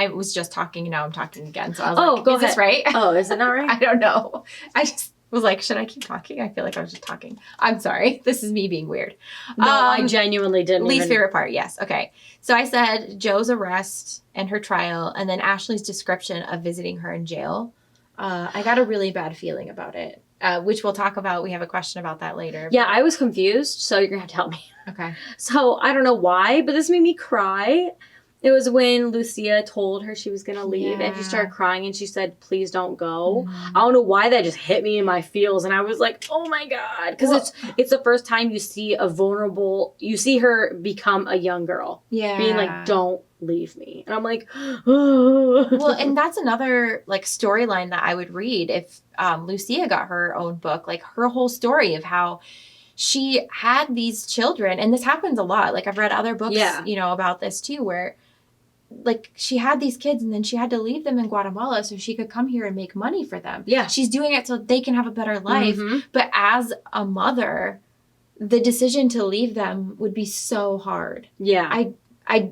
was just talking and now I'm talking again. So I was like, go is this right? Oh, is it not right? I don't know. I just was like, should I keep talking? I feel like I was just talking. I'm sorry. This is me being weird. No, I genuinely didn't. Least favorite part. Yes. Okay. So I said Joe's arrest and her trial and then Ashley's description of visiting her in jail. I got a really bad feeling about it, which we'll talk about. We have a question about that later. Yeah, I was confused, so you're going to have to help me. Okay. So I don't know why, but this made me cry. It was when Lucia told her she was going to leave and she started crying and she said, please don't go. I don't know why that just hit me in my feels. And I was like, oh my God. Because it's the first time you see you see her become a young girl. Yeah. Being like, don't leave me. And I'm like, oh. Well, and that's another like storyline that I would read if Lucia got her own book, like her whole story of how she had these children. And this happens a lot. Like I've read other books, you know, about this too, where like she had these kids and then she had to leave them in Guatemala so she could come here and make money for them. Yeah. She's doing it so they can have a better life. But as a mother, the decision to leave them would be so hard. Yeah. I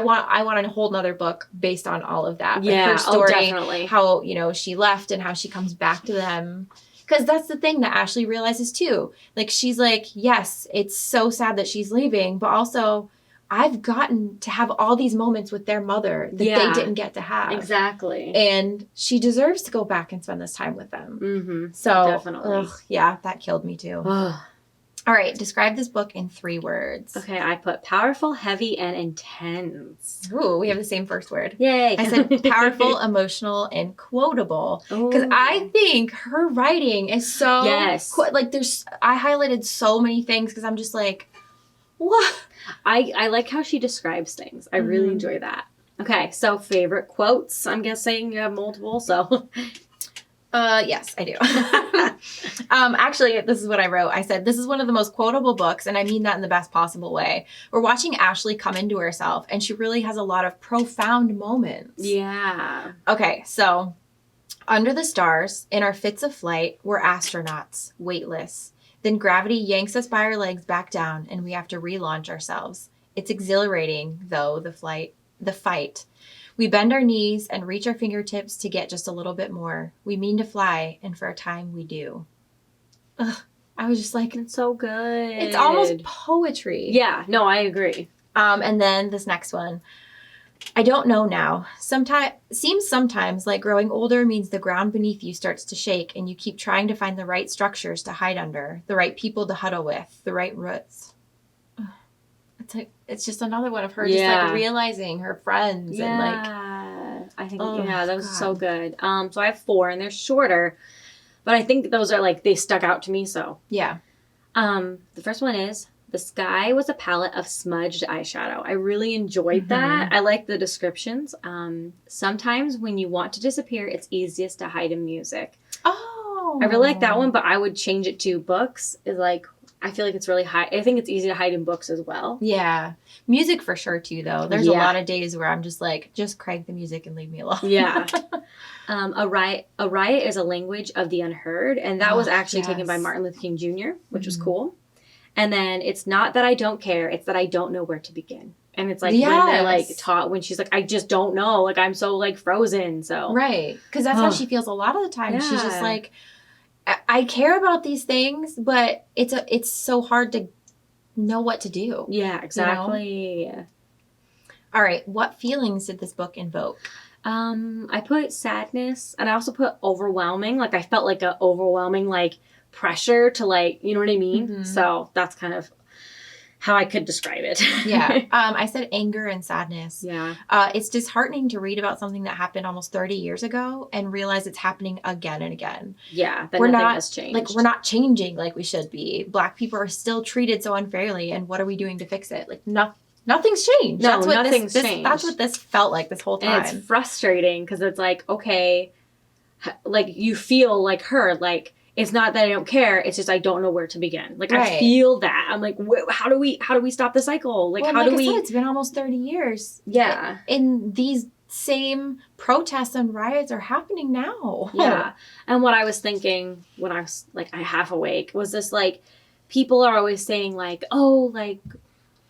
want a whole nother book based on all of that. Like yeah. her story, definitely. How, you know, she left and how she comes back to them. Because that's the thing that Ashley realizes too. Like she's like, yes, it's so sad that she's leaving, but also I've gotten to have all these moments with their mother that they didn't get to have. Exactly. And she deserves to go back and spend this time with them. So, definitely. That killed me too. All right, describe this book in 3 words. Okay, I put powerful, heavy, and intense. Ooh, we have the same first word. Yay. I said powerful, emotional, and quotable. Because I think her writing is so... Yes. Like, I highlighted so many things because I'm just like, what? I like how she describes things. I really enjoy that. Okay, so favorite quotes. I'm guessing you have multiple, so... Yes, I do. Actually, this is what I wrote. I said, this is one of the most quotable books, and I mean that in the best possible way. We're watching Ashley come into herself, and she really has a lot of profound moments. Yeah. Okay, so under the stars, in our fits of flight, we're astronauts, weightless. Then gravity yanks us by our legs back down, and we have to relaunch ourselves. It's exhilarating, though, the fight. We bend our knees and reach our fingertips to get just a little bit more. We mean to fly, and for a time we do. Ugh, I was just like... It's so good. It's almost poetry. Yeah, no, I agree. And then this next one. I don't know now. Seems sometimes like growing older means the ground beneath you starts to shake and you keep trying to find the right structures to hide under, the right people to huddle with, the right roots. It's just another one of her just like realizing her friends and like I think that was so good. So I have 4 and they're shorter, but I think those are like they stuck out to me. So yeah. The first one is the sky was a palette of smudged eyeshadow. I really enjoyed that. I like the descriptions. Sometimes when you want to disappear, it's easiest to hide in music. Oh, I really like that one, but I would change it to books. Is like. I feel like it's really high. I think it's easy to hide in books as well. Yeah. Music for sure, too, though. There's a lot of days where I'm just like, just crank the music and leave me alone. Yeah. A riot is a language of the unheard. And that was actually taken by Martin Luther King Jr., which was cool. And then it's not that I don't care. It's that I don't know where to begin. And it's like when they're like taught, when she's like, I just don't know. Like, I'm so like frozen. So. Right. Because that's how she feels a lot of the time. Yeah. She's just like, I care about these things, but it's so hard to know what to do. Yeah, exactly. You know? All right. What feelings did this book invoke? I put sadness, and I also put overwhelming. Like, I felt like a overwhelming, like, pressure to, like, you know what I mean? Mm-hmm. So that's kind of how I could describe it. Yeah. I said anger and sadness. Yeah. It's disheartening to read about something that happened almost 30 years ago and realize it's happening again and again. Yeah. That We're nothing not has changed. like, we're not changing like we should be. Black people are still treated so unfairly, and what are we doing to fix it? Like, nothing's changed. No, That's what nothing's changed. That's what this felt like this whole time. And it's frustrating because it's like, okay, like, you feel like her, like, it's not that I don't care. It's just I don't know where to begin. Like, Right. I feel that. I'm like, how do we stop the cycle? Like, well, how like do I we? said, it's been almost 30 years. Yeah. And these same protests and riots are happening now. Yeah. And what I was thinking when I was, like, I half awake was this, like, people are always saying, like, oh, like,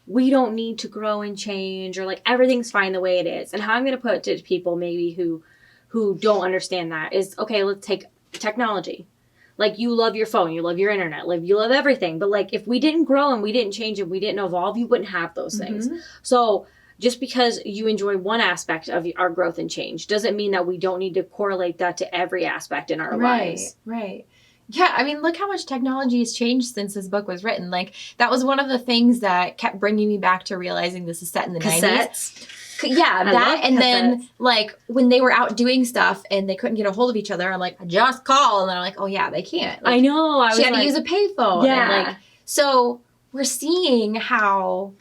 we don't need to grow and change, or, like, everything's fine the way it is. And how I'm going to put it to people maybe who don't understand that is, okay, let's take technology. Like, you love your phone, you love your internet, like, you love everything. But, like, if we didn't grow and we didn't change and we didn't evolve, you wouldn't have those things. Mm-hmm. So just because you enjoy one aspect of our growth and change doesn't mean that we don't need to correlate that to every aspect in our lives. Right. Yeah, I mean, look how much technology has changed since this book was written. Like, that was one of the things that kept bringing me back to realizing this is set in the 90s. Yeah, that, and then, like, when they were out doing stuff and they couldn't get a hold of each other, I'm like, just call. And then I'm like, oh, yeah, they can't. Like, I know. she had to use a payphone. Yeah. And, like, so we're seeing how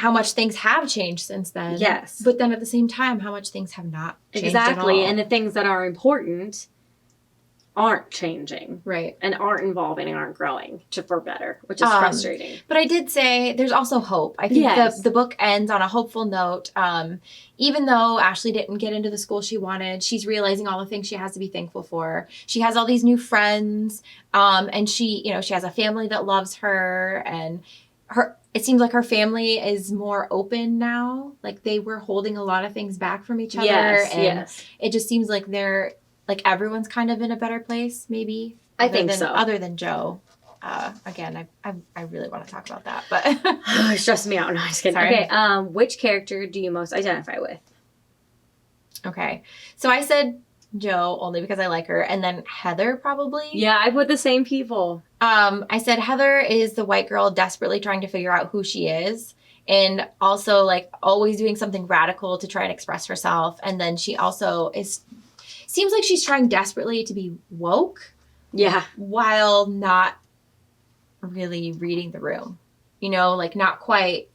much things have changed since then. Yes. But then at the same time, how much things have not changed Exactly. at all. And the things that are important aren't changing. Right. And aren't evolving and aren't growing for better, which is frustrating. But I did say there's also hope. I think the book ends on a hopeful note. Even though Ashley didn't get into the school she wanted, she's realizing all the things she has to be thankful for. She has all these new friends, and she has a family that loves her, and it seems like her family is more open now. Like, they were holding a lot of things back from each other. Yes. It just seems like they're, like, everyone's kind of in a better place, maybe. I think so. Other than Joe. Again, I really want to talk about that, but It stressed me out. No, I'm just kidding. Sorry. Okay, which character do you most identify with? Okay. So I said Joe only because I like her, and then Heather probably. Yeah, I put the same people. I said Heather is the white girl desperately trying to figure out who she is, and also, like, always doing something radical to try and express herself. And then she also seems like she's trying desperately to be woke. Yeah. While not really reading the room. Like, not quite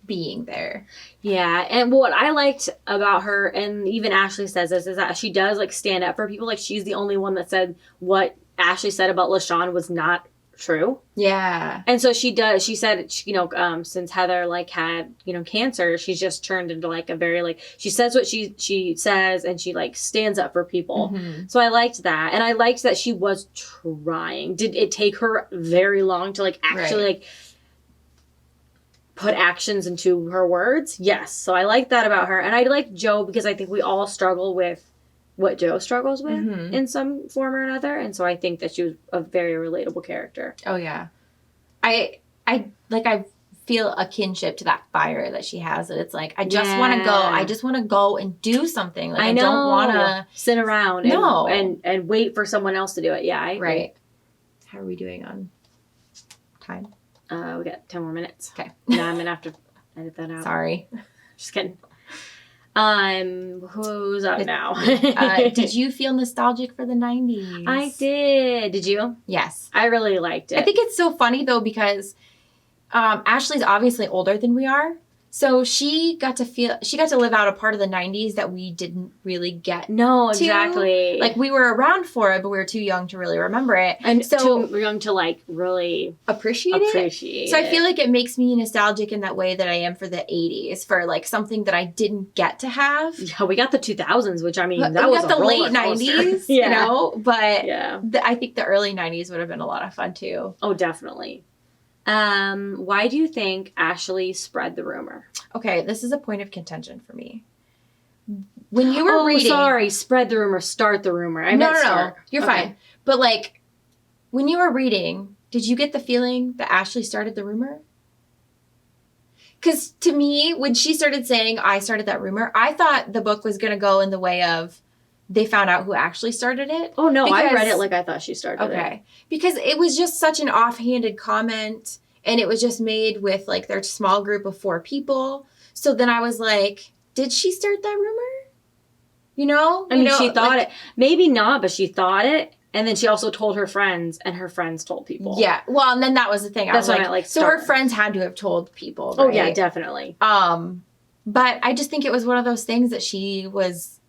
being there. Yeah, and what I liked about her, and even Ashley says this, is that she does, like, stand up for people. Like, she's the only one that said what Ashley said about LaShawn was not true. Yeah. And so she does. She said, since Heather, like, had, cancer, she's just turned into, like, a very, like, she says what she says, and she, like, stands up for people. Mm-hmm. So I liked that. And I liked that she was trying. Did it take her very long to, like, actually, like, put actions into her words? Yes. So I like that about her. And I like Joe because I think we all struggle with what Joe struggles with in some form or another. And so I think that she was a very relatable character. Oh, yeah. I feel a kinship to that fire that she has. That it's like, I just want to go. I just want to go and do something. Like, I don't want to sit around and wait for someone else to do it. Yeah, I agree. Right. How are we doing on time? We got 10 more minutes. Okay. Now I'm going to have to edit that out. Sorry. Just kidding. Who's up now? Did you feel nostalgic for the 90s? I did. Did you? Yes. I really liked it. I think it's so funny, though, because Ashley's obviously older than we are. So she got to live out a part of the 90s that we didn't really get. No, exactly. Like, we were around for it, but we were too young to really remember it. And so too young to, like, really appreciate it. So I feel like it makes me nostalgic in that way that I am for the 80s, for, like, something that I didn't get to have. Yeah, we got the 2000s, which, I mean, but that was the late 90s, but I think the early 90s would have been a lot of fun, too. Oh, definitely. Why do you think Ashley spread the rumor? Okay, this is a point of contention for me. When you were reading... sorry, spread the rumor, start the rumor. No. You're fine. But, like, when you were reading, did you get the feeling that Ashley started the rumor? Because to me, when she started saying, I started that rumor, I thought the book was going to go in the way of they found out who actually started it. Oh, no, I read it like I thought she started it. Okay. Because it was just such an offhanded comment, and it was just made with, like, their small group of 4 people. So then I was like, did she start that rumor? You know? I mean, she thought it. Maybe not, but she thought it. And then she also told her friends, and her friends told people. Yeah. Well, and then that was the thing. That's what I like. So her friends had to have told people. Right? Oh, yeah, definitely. But I just think it was one of those things that she was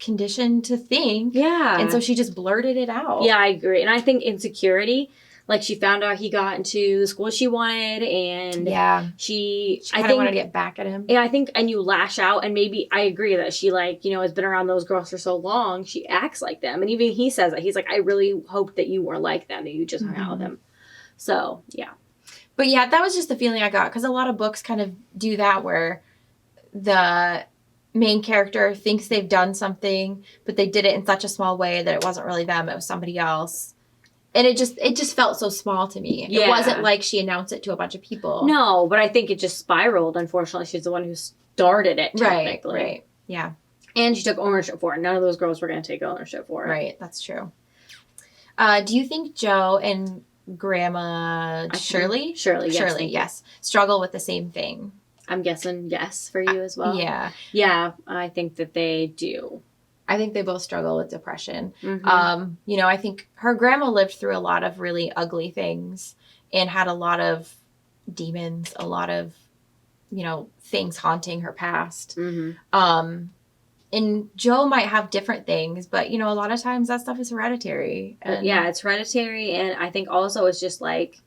conditioned to think. Yeah. And so she just blurted it out. Yeah, I agree. And I think insecurity, like she found out he got into the school she wanted, and she kind of wanted to get back at him. Yeah, I think, and you lash out, and maybe I agree that she, like, you know, has been around those girls for so long, she acts like them. And even he says that. He's like, I really hoped that you were like them, that you just hung out with them. So, yeah. But yeah, that was just the feeling I got, because a lot of books kind of do that, where the main character thinks they've done something, but they did it in such a small way that it wasn't really them, it was somebody else. And it just felt so small to me. Yeah. It wasn't like she announced it to a bunch of people. No, but I think it just spiraled. Unfortunately, she's the one who started it, technically. Right. Yeah. And she took ownership for it. None of those girls were going to take ownership for it. Right. That's true. Do you think Joe and Grandma Shirley? Shirley, yes. Struggle with the same thing? I'm guessing yes for you as well. Yeah. Yeah, I think that they do. I think they both struggle with depression. Mm-hmm. You know, I think her grandma lived through a lot of really ugly things and had a lot of demons, a lot of, you know, things haunting her past. Mm-hmm. And Joe might have different things, but, you know, a lot of times that stuff is hereditary. And yeah, it's hereditary. And I think also it's just like,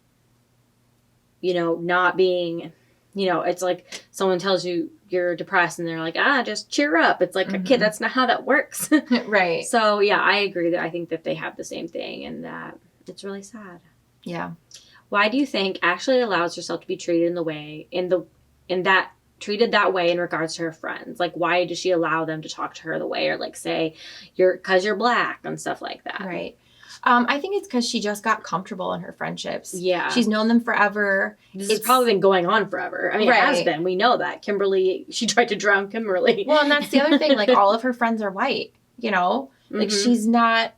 you know, not being, you know, it's like someone tells you you're depressed and they're like, just cheer up. It's like, kid, that's not how that works. Right. So, yeah, I agree that I think that they have the same thing and that it's really sad. Yeah. Why do you think Ashley allows herself to be treated treated that way in regards to her friends? Like, why does she allow them to talk to her the way, or like say, because you're black and stuff like that? Right. I think it's because she just got comfortable in her friendships. Yeah. She's known them forever. This has probably been going on forever. I mean, It has been. We know that. Kimberly, she tried to drown Kimberly. Well, and that's the other thing. Like, all of her friends are white, you know? Like, she's not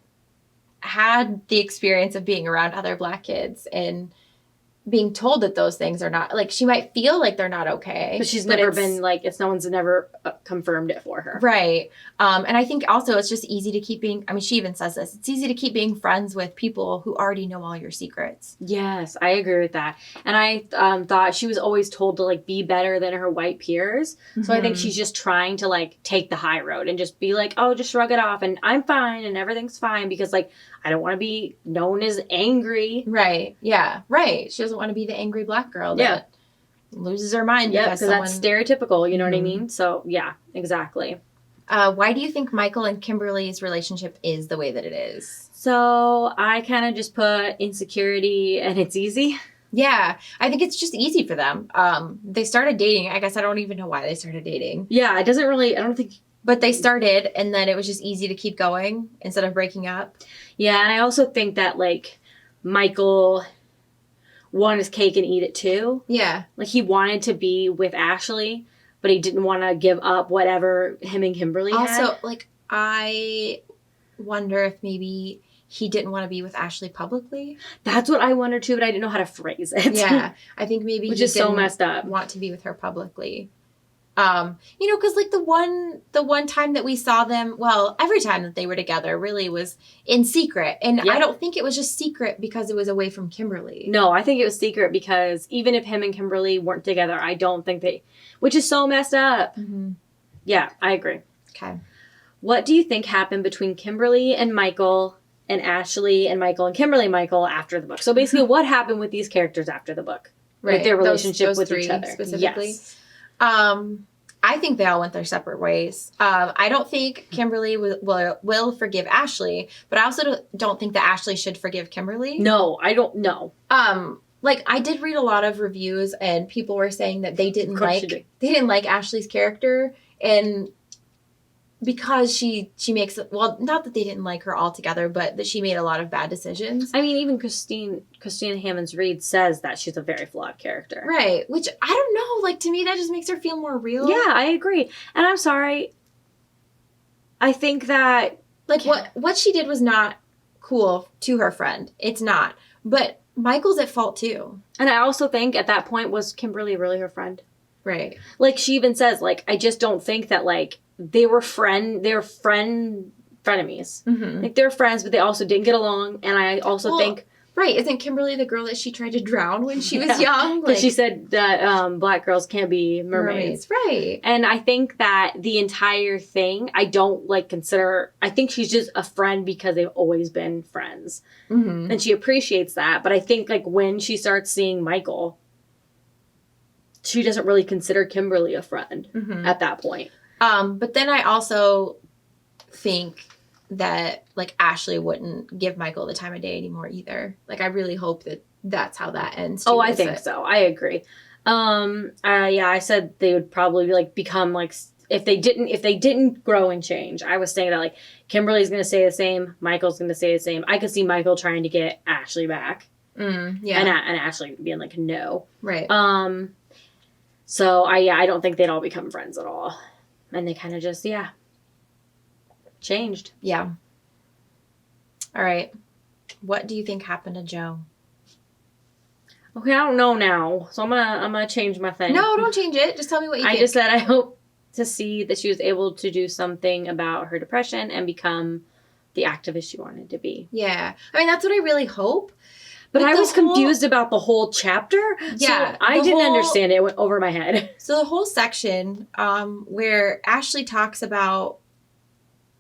had the experience of being around other black kids and being told that those things are not, like, she might feel like they're not okay. But she's never been, like, no one's never confirmed it for her. Right. And I think also it's just easy to keep being, I mean, she even says this, it's easy to keep being friends with people who already know all your secrets. Yes, I agree with that. And I thought she was always told to, like, be better than her white peers. So I think she's just trying to, like, take the high road and just be like, oh, just shrug it off and I'm fine and everything's fine because, like, I don't want to be known as angry. Right. Yeah. Right. She doesn't want to be the angry black girl that loses her mind. Yeah, because that's stereotypical. You know what I mean? So, yeah, exactly. Why do you think Michael and Kimberly's relationship is the way that it is? So, I kind of just put insecurity and it's easy. Yeah. I think it's just easy for them. They started dating. I guess I don't even know why they started dating. Yeah, it doesn't really, I don't think. But they started, and then it was just easy to keep going instead of breaking up. Yeah, and I also think that, like, Michael wanted his cake and eat it too. Yeah. Like, he wanted to be with Ashley, but he didn't want to give up whatever him and Kimberly had. Also, like, I wonder if maybe he didn't want to be with Ashley publicly. That's what I wondered too, but I didn't know how to phrase it. Yeah. I think maybe Which is so messed up. Want to be with her publicly. You know, because like the one time that we saw them, well, every time that they were together really was in secret. And I don't think it was just secret because it was away from Kimberly. No, I think it was secret because even if him and Kimberly weren't together, I don't think which is so messed up. Mm-hmm. Yeah, I agree. Okay. What do you think happened between Kimberly and Michael and Ashley and Michael and Kimberly and Michael after the book? So basically what happened with these characters after the book? Right. With their relationship those with three each other. specifically. Yes. I think they all went their separate ways. I don't think Kimberly will forgive Ashley, but I also don't think that Ashley should forgive Kimberly. No, I don't know. Like I did read a lot of reviews, and people were saying that they didn't like Ashley's character, and because she makes, well, not that they didn't like her altogether, but that she made a lot of bad decisions. I mean, even Christina Hammonds Reed says that she's a very flawed character. Right. Which, I don't know, like, to me, that just makes her feel more real. Yeah, I agree. And I'm sorry. I think that... Like, what she did was not cool to her friend. It's not. But Michael's at fault, too. And I also think at that point, was Kimberly really her friend? Right. Like, she even says, like, I just don't think that, like, they were frenemies. Mm-hmm. Like, they're friends, but they also didn't get along. And I also think... Right. Isn't Kimberly the girl that she tried to drown when she was young? Because she said that black girls can't be mermaids. Right. And I think that the entire thing, I don't, like, consider... I think she's just a friend because they've always been friends. Mm-hmm. And she appreciates that. But I think, like, when she starts seeing Michael, she doesn't really consider Kimberly a friend at that point. But then I also think that, like, Ashley wouldn't give Michael the time of day anymore either. Like, I really hope that that's how that ends. Oh, I think so. I agree. Yeah, I said they would probably, like, become, like, if they didn't grow and change. I was saying that, like, Kimberly's going to stay the same. Michael's going to stay the same. I could see Michael trying to get Ashley back. Yeah. And Ashley being like, no. Right. So, I don't think they'd all become friends at all. And they kind of just, changed. Yeah. All right. What do you think happened to Joe? Okay, I don't know now. So I'm gonna change my thing. No, don't change it. Just tell me what you think. I just said I hope to see that she was able to do something about her depression and become the activist she wanted to be. Yeah. I mean, that's what I really hope. But I was confused about the whole chapter. Yeah. So I didn't understand it. It went over my head. So the whole section where Ashley talks about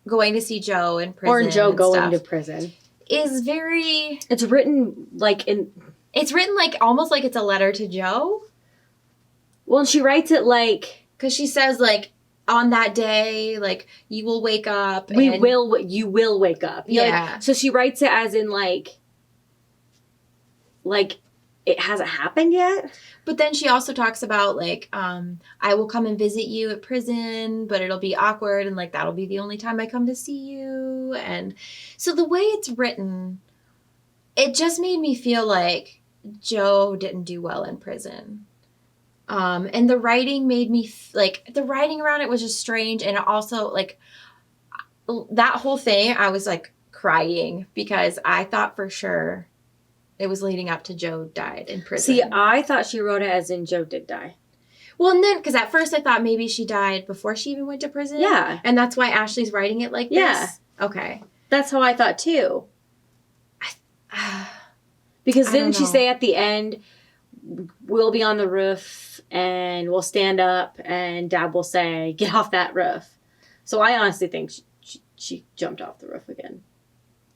going to see Joe in prison. Or Joe going to prison. Is very... It's written like in... It's written like almost like it's a letter to Joe. Well, and she writes it like... Because she says, like, on that day, like, you will wake up. You will wake up. Yeah. Like, so she writes it as in like it hasn't happened yet. But then she also talks about, like, I will come and visit you at prison, but it'll be awkward, and, like, that'll be the only time I come to see you. And so the way it's written, it just made me feel like Joe didn't do well in prison. And the writing made me, the writing around it was just strange, and it also, like, that whole thing, I was, like, crying, because I thought for sure it was leading up to Joe died in prison. See, I thought she wrote it as in Joe did die. Well, and then, because at first I thought maybe she died before she even went to prison. Yeah. And that's why Ashley's writing it like this. Yeah. Okay. That's how I thought too. Because didn't she say at the end, we'll be on the roof and we'll stand up and Dad will say, get off that roof. So I honestly think she jumped off the roof again.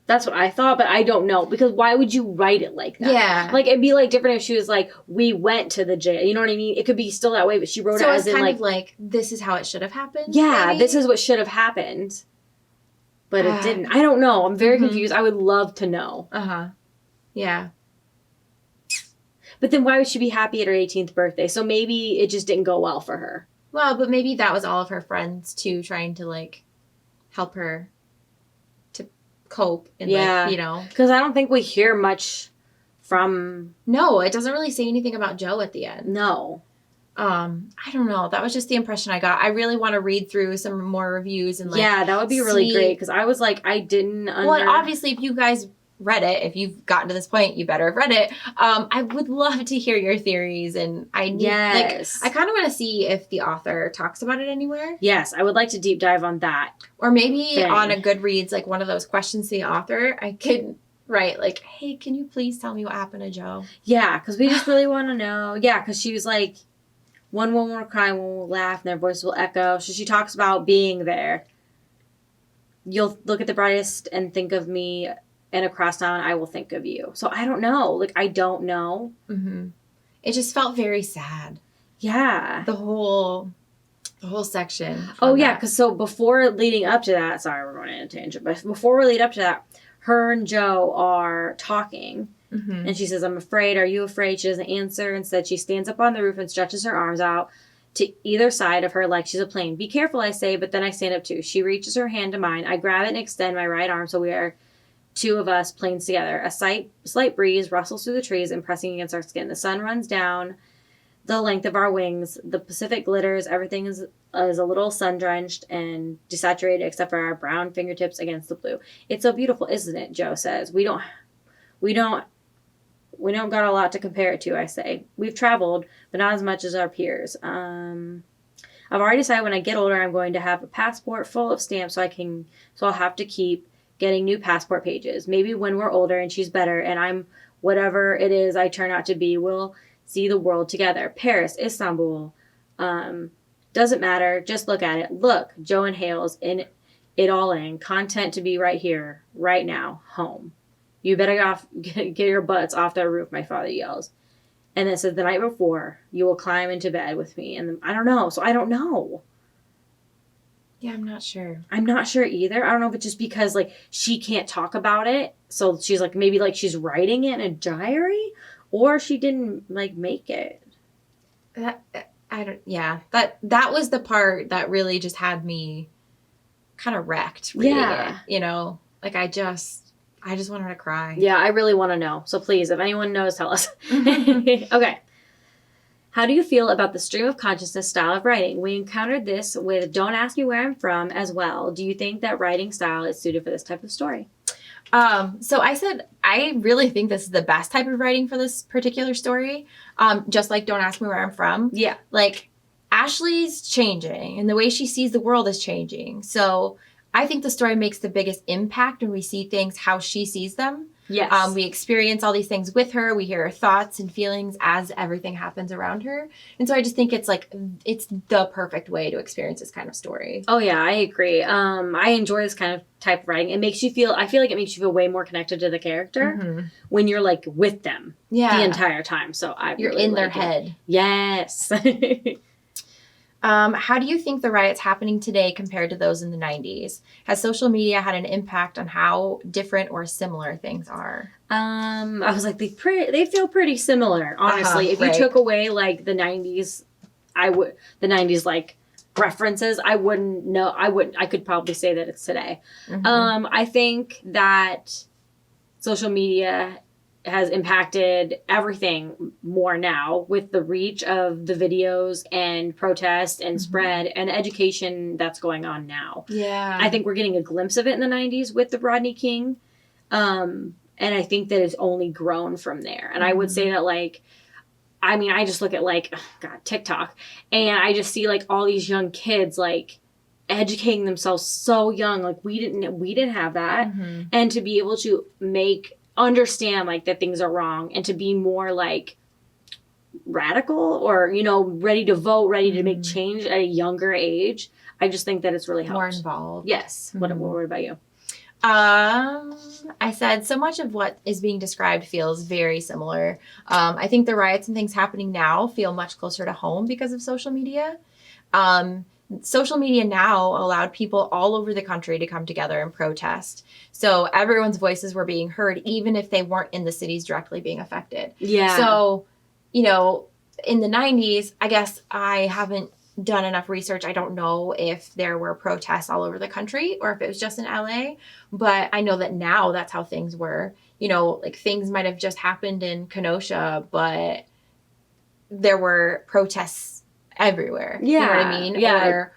That's what I thought, but I don't know. Because why would you write it like that? Yeah. Like, it'd be, like, different if she was like, we went to the jail. You know what I mean? It could be still that way, but she wrote it as in, like... So it's kind of like, this is how it should have happened? Yeah, maybe? This is what should have happened. But it didn't. I don't know. I'm very confused. I would love to know. Uh-huh. Yeah. But then why would she be happy at her 18th birthday? So maybe it just didn't go well for her. Well, but maybe that was all of her friends, too, trying to, like, help her cope and like, you know, because I don't think we hear much from... No, it doesn't really say anything about Joe at the end. No. I don't know, that was just the impression I got. I really want to read through some more reviews and like, that would be really great, because I was like, I didn't well, and obviously if you guys read it, if you've gotten to this point, you better have read it. I would love to hear your theories, and I need, like, I kind of want to see if the author talks about it anywhere. Yes, I would like to deep dive on that. Or maybe on a Goodreads, like one of those questions to the author, I could write like, hey, can you please tell me what happened to Joe? Yeah, because we just really want to know. Yeah, because she was like, one will cry, one will laugh, and their voices will echo. So she talks about being there. You'll look at the brightest and think of me, and across town, I will think of you. So I don't know. Like, I don't know. Mm-hmm. It just felt very sad. Yeah. The whole section. Oh, yeah. Because so before leading up to that, sorry, we're going in a tangent, but before we lead up to that, her and Joe are talking. Mm-hmm. And she says, I'm afraid. Are you afraid? She doesn't answer. Instead, she stands up on the roof and stretches her arms out. to either side of her like she's a plane. Be careful, I say, but then I stand up too. She reaches her hand to mine. I grab it and extend my right arm so we are two of us planes together. A slight breeze rustles through the trees and pressing against our skin. The sun runs down the length of our wings. The Pacific glitters. Everything is a little sun-drenched and desaturated except for our brown fingertips against the blue. It's so beautiful, isn't it? Joe says. We don't got a lot to compare it to, I say. We've traveled, but not as much as our peers. I've already decided when I get older I'm going to have a passport full of stamps so I'll have to keep getting new passport pages. Maybe when we're older and she's better and I'm whatever it is I turn out to be, we'll see the world together. Paris, Istanbul, doesn't matter. Just look at it. Look, Joe inhales it all in. Content to be right here, right now, home. You better get your butts off that roof, my father yells. And then says, the night before, you will climb into bed with me. And I don't know. So I don't know. Yeah, I'm not sure. I'm not sure either. I don't know if it's just because, like, she can't talk about it. So she's, like, maybe, like, she's writing it in a diary. Or she didn't, like, make it. That was the part that really just had me kind of wrecked reading it. You know? Like, I just want her to cry. Yeah, I really want to know. So please, if anyone knows, tell us. Okay. How do you feel about the stream of consciousness style of writing? We encountered this with Don't Ask Me Where I'm From as well. Do you think that writing style is suited for this type of story? So I said, I really think this is the best type of writing for this particular story. Just like Don't Ask Me Where I'm From. Yeah. Like, Ashley's changing and the way she sees the world is changing. So I think the story makes the biggest impact when we see things how she sees them. Yes. We experience all these things with her. We hear her thoughts and feelings as everything happens around her. And so I just think it's the perfect way to experience this kind of story. Oh yeah, I agree. I enjoy this kind of type of writing. I feel like it makes you feel way more connected to the character when you're like with them the entire time. So you're really in their head. Yes. How do you think the riots happening today compared to those in the 90s? Has social media had an impact on how different or similar things are? I was like, they feel pretty similar, honestly. If you took away like the 90s, the 90s like references, I could probably say that it's today. I think that social media has impacted everything more now with the reach of the videos and protest and spread and education that's going on now. Yeah. I think we're getting a glimpse of it in the 90s with the Rodney King. And I think that it's only grown from there. And I would say that like, I mean, I just look at like, TikTok and I just see like all these young kids like educating themselves so young. Like we didn't have that. And to be able to understand like that things are wrong and to be more like radical or, you know, ready to vote, ready to make change at a younger age. I just think that it's really helped. More involved. Yes. What about you? I said so much of what is being described feels very similar. I think the riots and things happening now feel much closer to home because of social media. Social media now allowed people all over the country to come together and protest. So everyone's voices were being heard, even if they weren't in the cities directly being affected. Yeah. So, you know, in the 90s, I guess I haven't done enough research. I don't know if there were protests all over the country or if it was just in LA, but I know that now that's how things were. You know, like things might have just happened in Kenosha, but there were protests everywhere. Yeah. You know what I mean? Yeah. Or,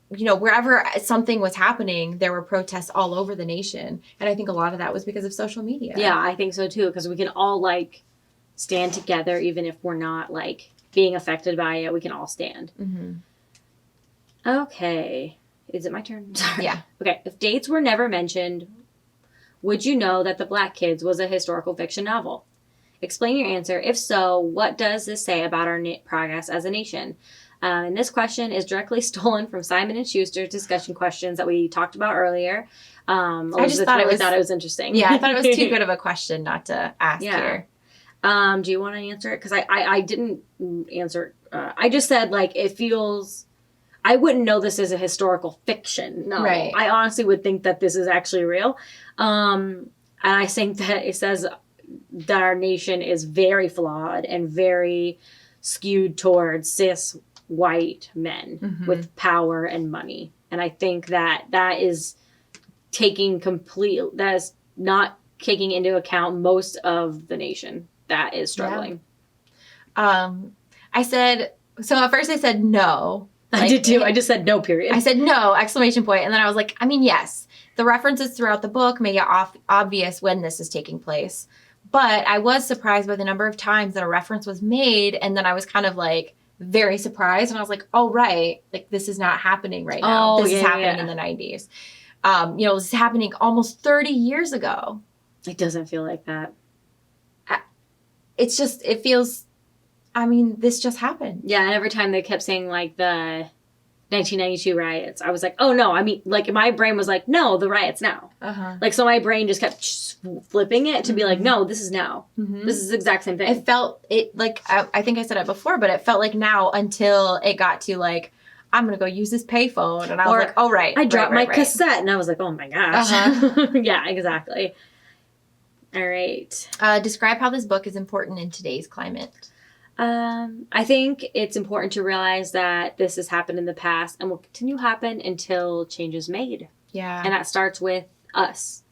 you know, wherever something was happening, there were protests all over the nation. And I think a lot of that was because of social media. Yeah, I think so too. Because we can all like stand together, even if we're not like being affected by it. We can all stand. Okay. Is it my turn? Sorry. Yeah. Okay. If dates were never mentioned, would you know that The Black Kids was a historical fiction novel? Explain your answer. If so, what does this say about our progress as a nation? And this question is directly stolen from Simon & Schuster's discussion questions that we talked about earlier. I just thought it was interesting. Yeah, I thought it was too good of a question not to ask here. Do you want to answer it? Because I didn't answer. I just said, like, it feels... I wouldn't know this as a historical fiction. No. Right. I honestly would think that this is actually real. And I think that it says that our nation is very flawed and very skewed towards cis white men with power and money. And I think that is that is not taking into account most of the nation that is struggling. I said, so at first I said no. I did too. I just said no, period. I said no, exclamation point. And then I was like, I mean, yes, the references throughout the book make it obvious when this is taking place. But I was surprised by the number of times that a reference was made. And then I was kind of like very surprised. And I was like, oh, right. Like, this is not happening right now. This is happening in the 90s. This is happening almost 30 years ago. It doesn't feel like that. It feels, I mean, this just happened. Yeah, and every time they kept saying, like, the 1992 riots, I was like, oh, no. I mean, like, my brain was like, no, the riots now. Like, so my brain just kept flipping it to be like, no, this is now. This is the exact same thing. It felt, like, I think I said it before, but it felt like now until it got to, like, I'm going to go use this payphone. And I was like, oh, right. I dropped my cassette, and I was like, oh, my gosh. Yeah, exactly. All right. Describe how this book is important in today's climate. I think it's important to realize that this has happened in the past and will continue to happen until change is made. Yeah. And that starts with us.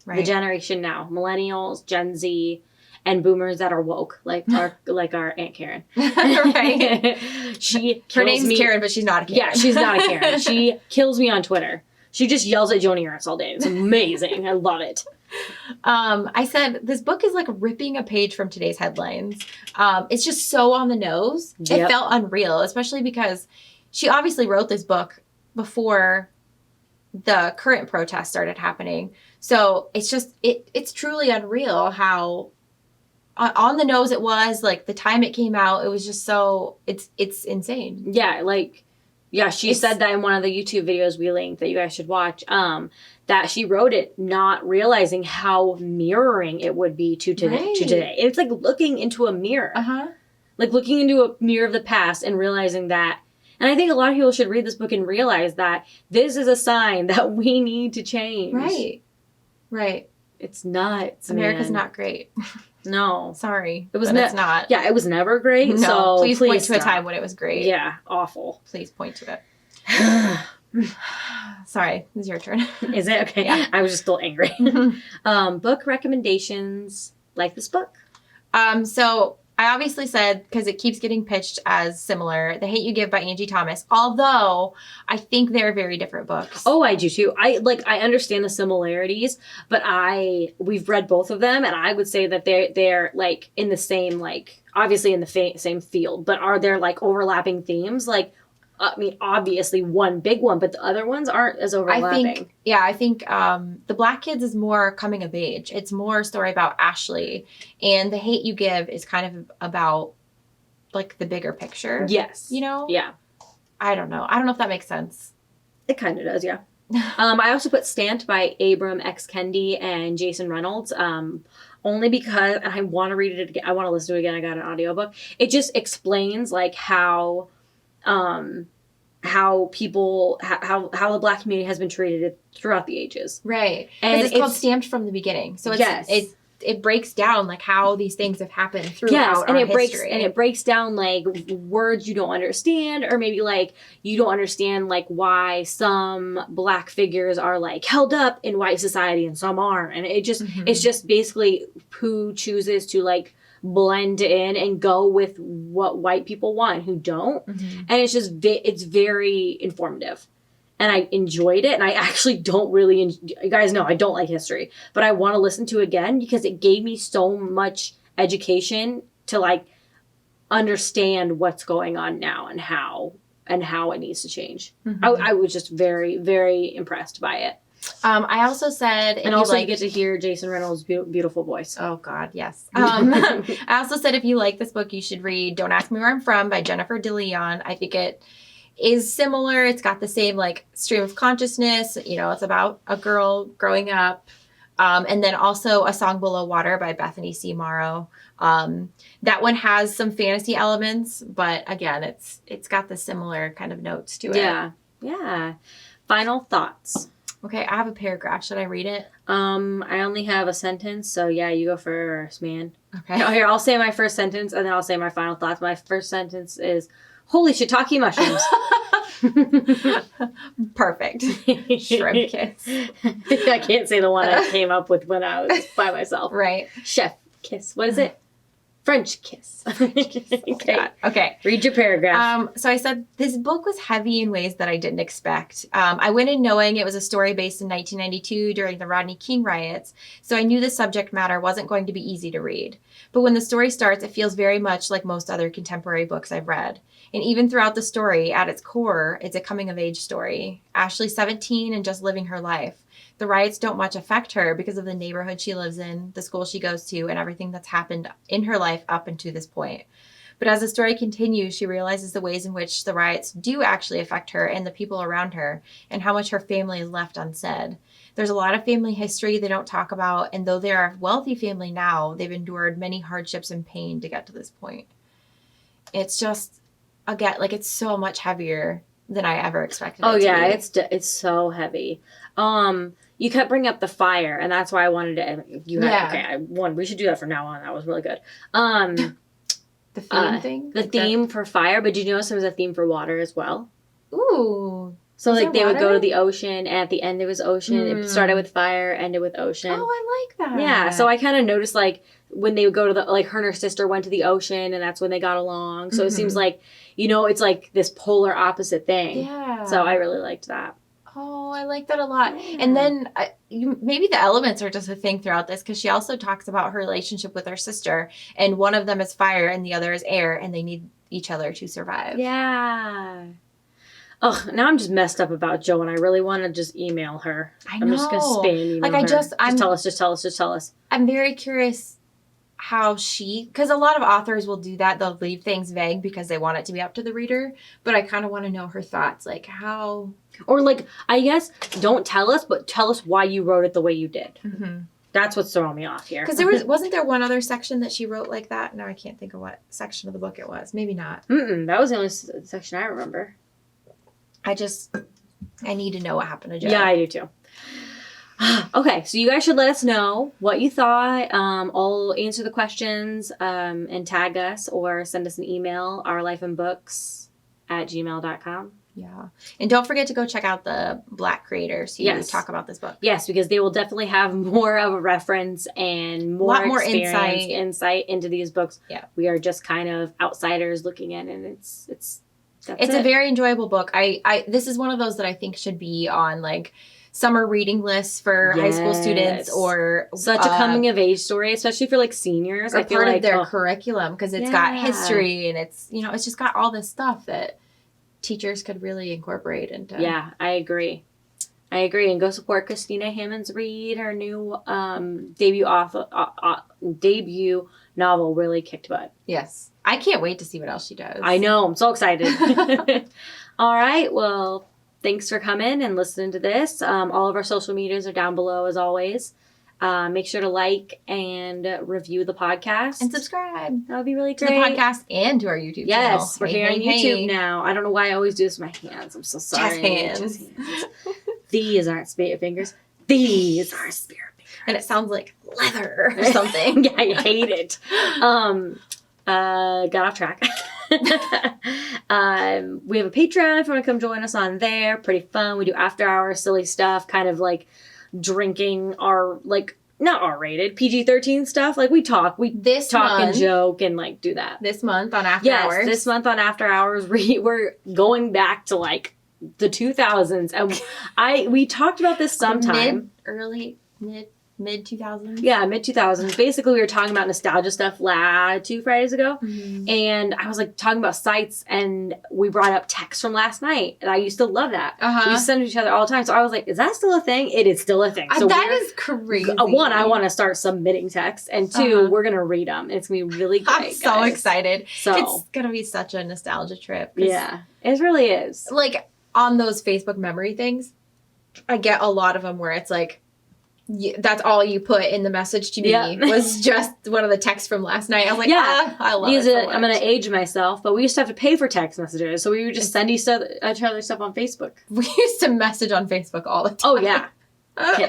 Right. The generation now. Millennials, Gen Z, and boomers that are woke, like our Aunt Karen. Right. Her name's Karen, but she's not a Karen. Yeah, she's not a Karen. She kills me on Twitter. She just yells at Joni Ernst all day. It's amazing. I love it. I said this book is like ripping a page from today's headlines. It's just so on the nose. Yep. It felt unreal, especially because she obviously wrote this book before the current protests started happening. So it's just, it's truly unreal how on the nose it was. Like, the time it came out, it was just so, it's insane. Yeah, like, yeah, she said that in one of the YouTube videos we linked that you guys should watch, that she wrote it not realizing how mirroring it would be to today. It's like looking into a mirror. Like looking into a mirror of the past and realizing that. And I think a lot of people should read this book and realize that this is a sign that we need to change. Right. It's nuts. America's not great. No. Sorry. It's not. Yeah, it was never great. No, so please point to a time when it was great. Yeah, awful. Please point to it. Sorry, it's your turn. Is it? Okay. Yeah. I was just still angry. Book recommendations. Like this book? So I obviously said, because it keeps getting pitched as similar, The Hate You Give by Angie Thomas, although I think they're very different books. Oh, I do too. I understand the similarities, but we've read both of them, and I would say that they're like in the same, like, obviously in the same field, but are there like overlapping themes? Like, I mean, obviously one big one, but the other ones aren't as overlapping. I think The Black Kids is more coming of age. It's more a story about Ashley. And The Hate You Give is kind of about, like, the bigger picture. Yes. You know? Yeah. I don't know. I don't know if that makes sense. It kind of does, yeah. I also put Stamped by Abram X. Kendi and Jason Reynolds. Only because, and I want to read it again. I want to listen to it again. I got an audiobook. It just explains, like, how the Black community has been treated throughout the ages. Right. And it's called Stamped from the Beginning. So it breaks down, like, how these things have happened throughout our history. And it breaks down, like, words you don't understand, or maybe, like, you don't understand, like, why some Black figures are, like, held up in white society and some aren't. And it just, it's just basically who chooses to, like, blend in and go with what white people want, who don't. And it's just, it's very informative. And I enjoyed it. And I actually don't really, you guys know I don't like history, but I want to listen to it again because it gave me so much education to, like, understand what's going on now and how it needs to change. I was just very, very impressed by it. I also said, and also you get to hear Jason Reynolds' beautiful voice. Oh God, yes. I also said, if you like this book, you should read "Don't Ask Me Where I'm From" by Jennifer DeLeon. I think it is similar. It's got the same, like, stream of consciousness. You know, it's about a girl growing up, and then also "A Song Below Water" by Bethany C. Morrow. That one has some fantasy elements, but again, it's got the similar kind of notes to it. Yeah. Final thoughts. Okay, I have a paragraph. Should I read it? I only have a sentence, so yeah, you go first, man. Okay. No, here, I'll say my first sentence, and then I'll say my final thoughts. My first sentence is, Holy shiitake mushrooms. Perfect. Shrimp kiss. I can't say the one I came up with when I was by myself. Right. Chef kiss. What is it? French kiss. Okay. Okay. Read your paragraph. So I said this book was heavy in ways that I didn't expect. I went in knowing it was a story based in 1992 during the Rodney King riots, so I knew the subject matter wasn't going to be easy to read. But when the story starts, it feels very much like most other contemporary books I've read. And even throughout the story, at its core, it's a coming-of-age story. Ashley's 17 and just living her life. The riots don't much affect her because of the neighborhood she lives in, the school she goes to, and everything that's happened in her life up until this point. But as the story continues, she realizes the ways in which the riots do actually affect her and the people around her, and how much her family is left unsaid. There's a lot of family history they don't talk about, and though they're a wealthy family now, they've endured many hardships and pain to get to this point. It's just, again, like, it's so much heavier than I ever expected it to be. It's so heavy. You kept bringing up the fire, and that's why I wanted to. We should do that from now on. That was really good. The theme thing? The theme for fire, but did you notice there was a theme for water as well? Ooh. So, like, they would go to the ocean, and at the end there was ocean. It started with fire, ended with ocean. Oh, I like that. Yeah, so I kind of noticed, like, when they would go to the, like, her and her sister went to the ocean, and that's when they got along. So it seems like, you know, it's like this polar opposite thing. Yeah. So I really liked that. Oh, I like that a lot. Yeah. And then maybe the elements are just a thing throughout this, because she also talks about her relationship with her sister, and one of them is fire and the other is air, and they need each other to survive. Yeah. Oh, now I'm just messed up about Jo, and I really want to just email her. I'm just going to spam email her. Just tell us. I'm very curious how because a lot of authors will do that. They'll leave things vague because they want it to be up to the reader. But I kind of want to know her thoughts, like how... Or, like, I guess, don't tell us, but tell us why you wrote it the way you did. Mm-hmm. That's what's throwing me off here. Because wasn't there one other section that she wrote like that? No, I can't think of what section of the book it was. Maybe not. That was the only section I remember. I need to know what happened to Jo. Yeah, I do too. Okay, so you guys should let us know what you thought. I'll answer the questions and tag us or send us an email, ourlifeinbooks@gmail.com. Yeah. And don't forget to go check out the Black creators who talk about this book. Yes, because they will definitely have more of a reference and more insight into these books. Yeah. We are just kind of outsiders looking in, and it's a very enjoyable book. This is one of those that I think should be on, like, summer reading lists for high school students, or such a coming of age story, especially for, like, seniors. I feel part of their curriculum, because it's got history, and it's just got all this stuff that teachers could really incorporate into. Yeah, I agree. And go support Christina Hammonds. Read her new debut novel. Really kicked butt. Yes. I can't wait to see what else she does. I know. I'm so excited. All right. Well, thanks for coming and listening to this. All of our social medias are down below, as always. Make sure to like and review the podcast. And subscribe. That would be really great. To the podcast and to our YouTube channel. Yes, we're here on YouTube now. I don't know why I always do this with my hands. I'm so sorry. Jazz hands. These aren't spirit fingers. These are spirit fingers. And it sounds like leather or something. Yeah, I hate it. Got off track. We have a Patreon if you want to come join us on there. Pretty fun. We do after hours, silly stuff, kind of like drinking our, like, not R-rated, PG-13 stuff. Like, we talk and joke and, like, do that. This month on After Hours. Yes, this month on After Hours, we're going back to, like, the 2000s. And we talked about this sometime. Mid 2000s? Yeah, mid 2000s. Basically, we were talking about nostalgia stuff 2 Fridays ago. Mm-hmm. And I was, like, talking about sites, and we brought up text from last night. And I used to love that. Uh-huh. We used to send it to each other all the time. So I was like, is that still a thing? It is still a thing. So that is crazy. One, I want to start submitting texts. And two, we're going to read them. It's going to be really great, I'm so guys. excited. So it's going to be such a nostalgia trip. Yeah, it really is. Like, on those Facebook memory things, I get a lot of them where it's like, that's all you put in the message to me was just one of the texts from last night. I was like, I love it so much. I'm going to age myself, but we used to have to pay for text messages, so we would just send each other stuff on Facebook. We used to message on Facebook all the time. Oh, yeah.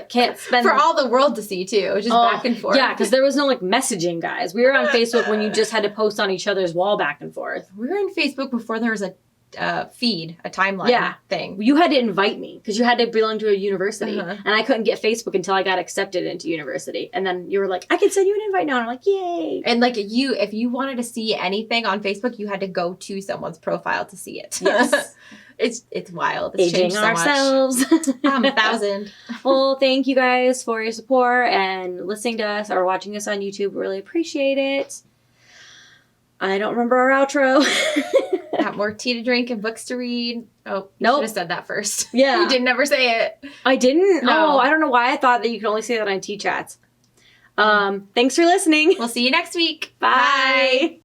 Can't spend for all the world to see too, just back and forth. Yeah, because there was no like messaging, guys. We were on Facebook when you just had to post on each other's wall back and forth. We were in Facebook before there was a feed, a timeline thing. You had to invite me because you had to belong to a university, and I couldn't get Facebook until I got accepted into university. And then you were like, "I can send you an invite now," and I'm like, "Yay!" And like if you wanted to see anything on Facebook, you had to go to someone's profile to see it. Yes. It's wild. It's Aging changed so ourselves. much. 1,000. Well, thank you guys for your support and listening to us or watching us on YouTube. Really appreciate it. I don't remember our outro. Got more tea to drink and books to read. Oh, you should have said that first. Yeah. You didn't ever say it. I didn't? No. Oh, I don't know why I thought that you could only say that on Tea Chats. Thanks for listening. We'll see you next week. Bye.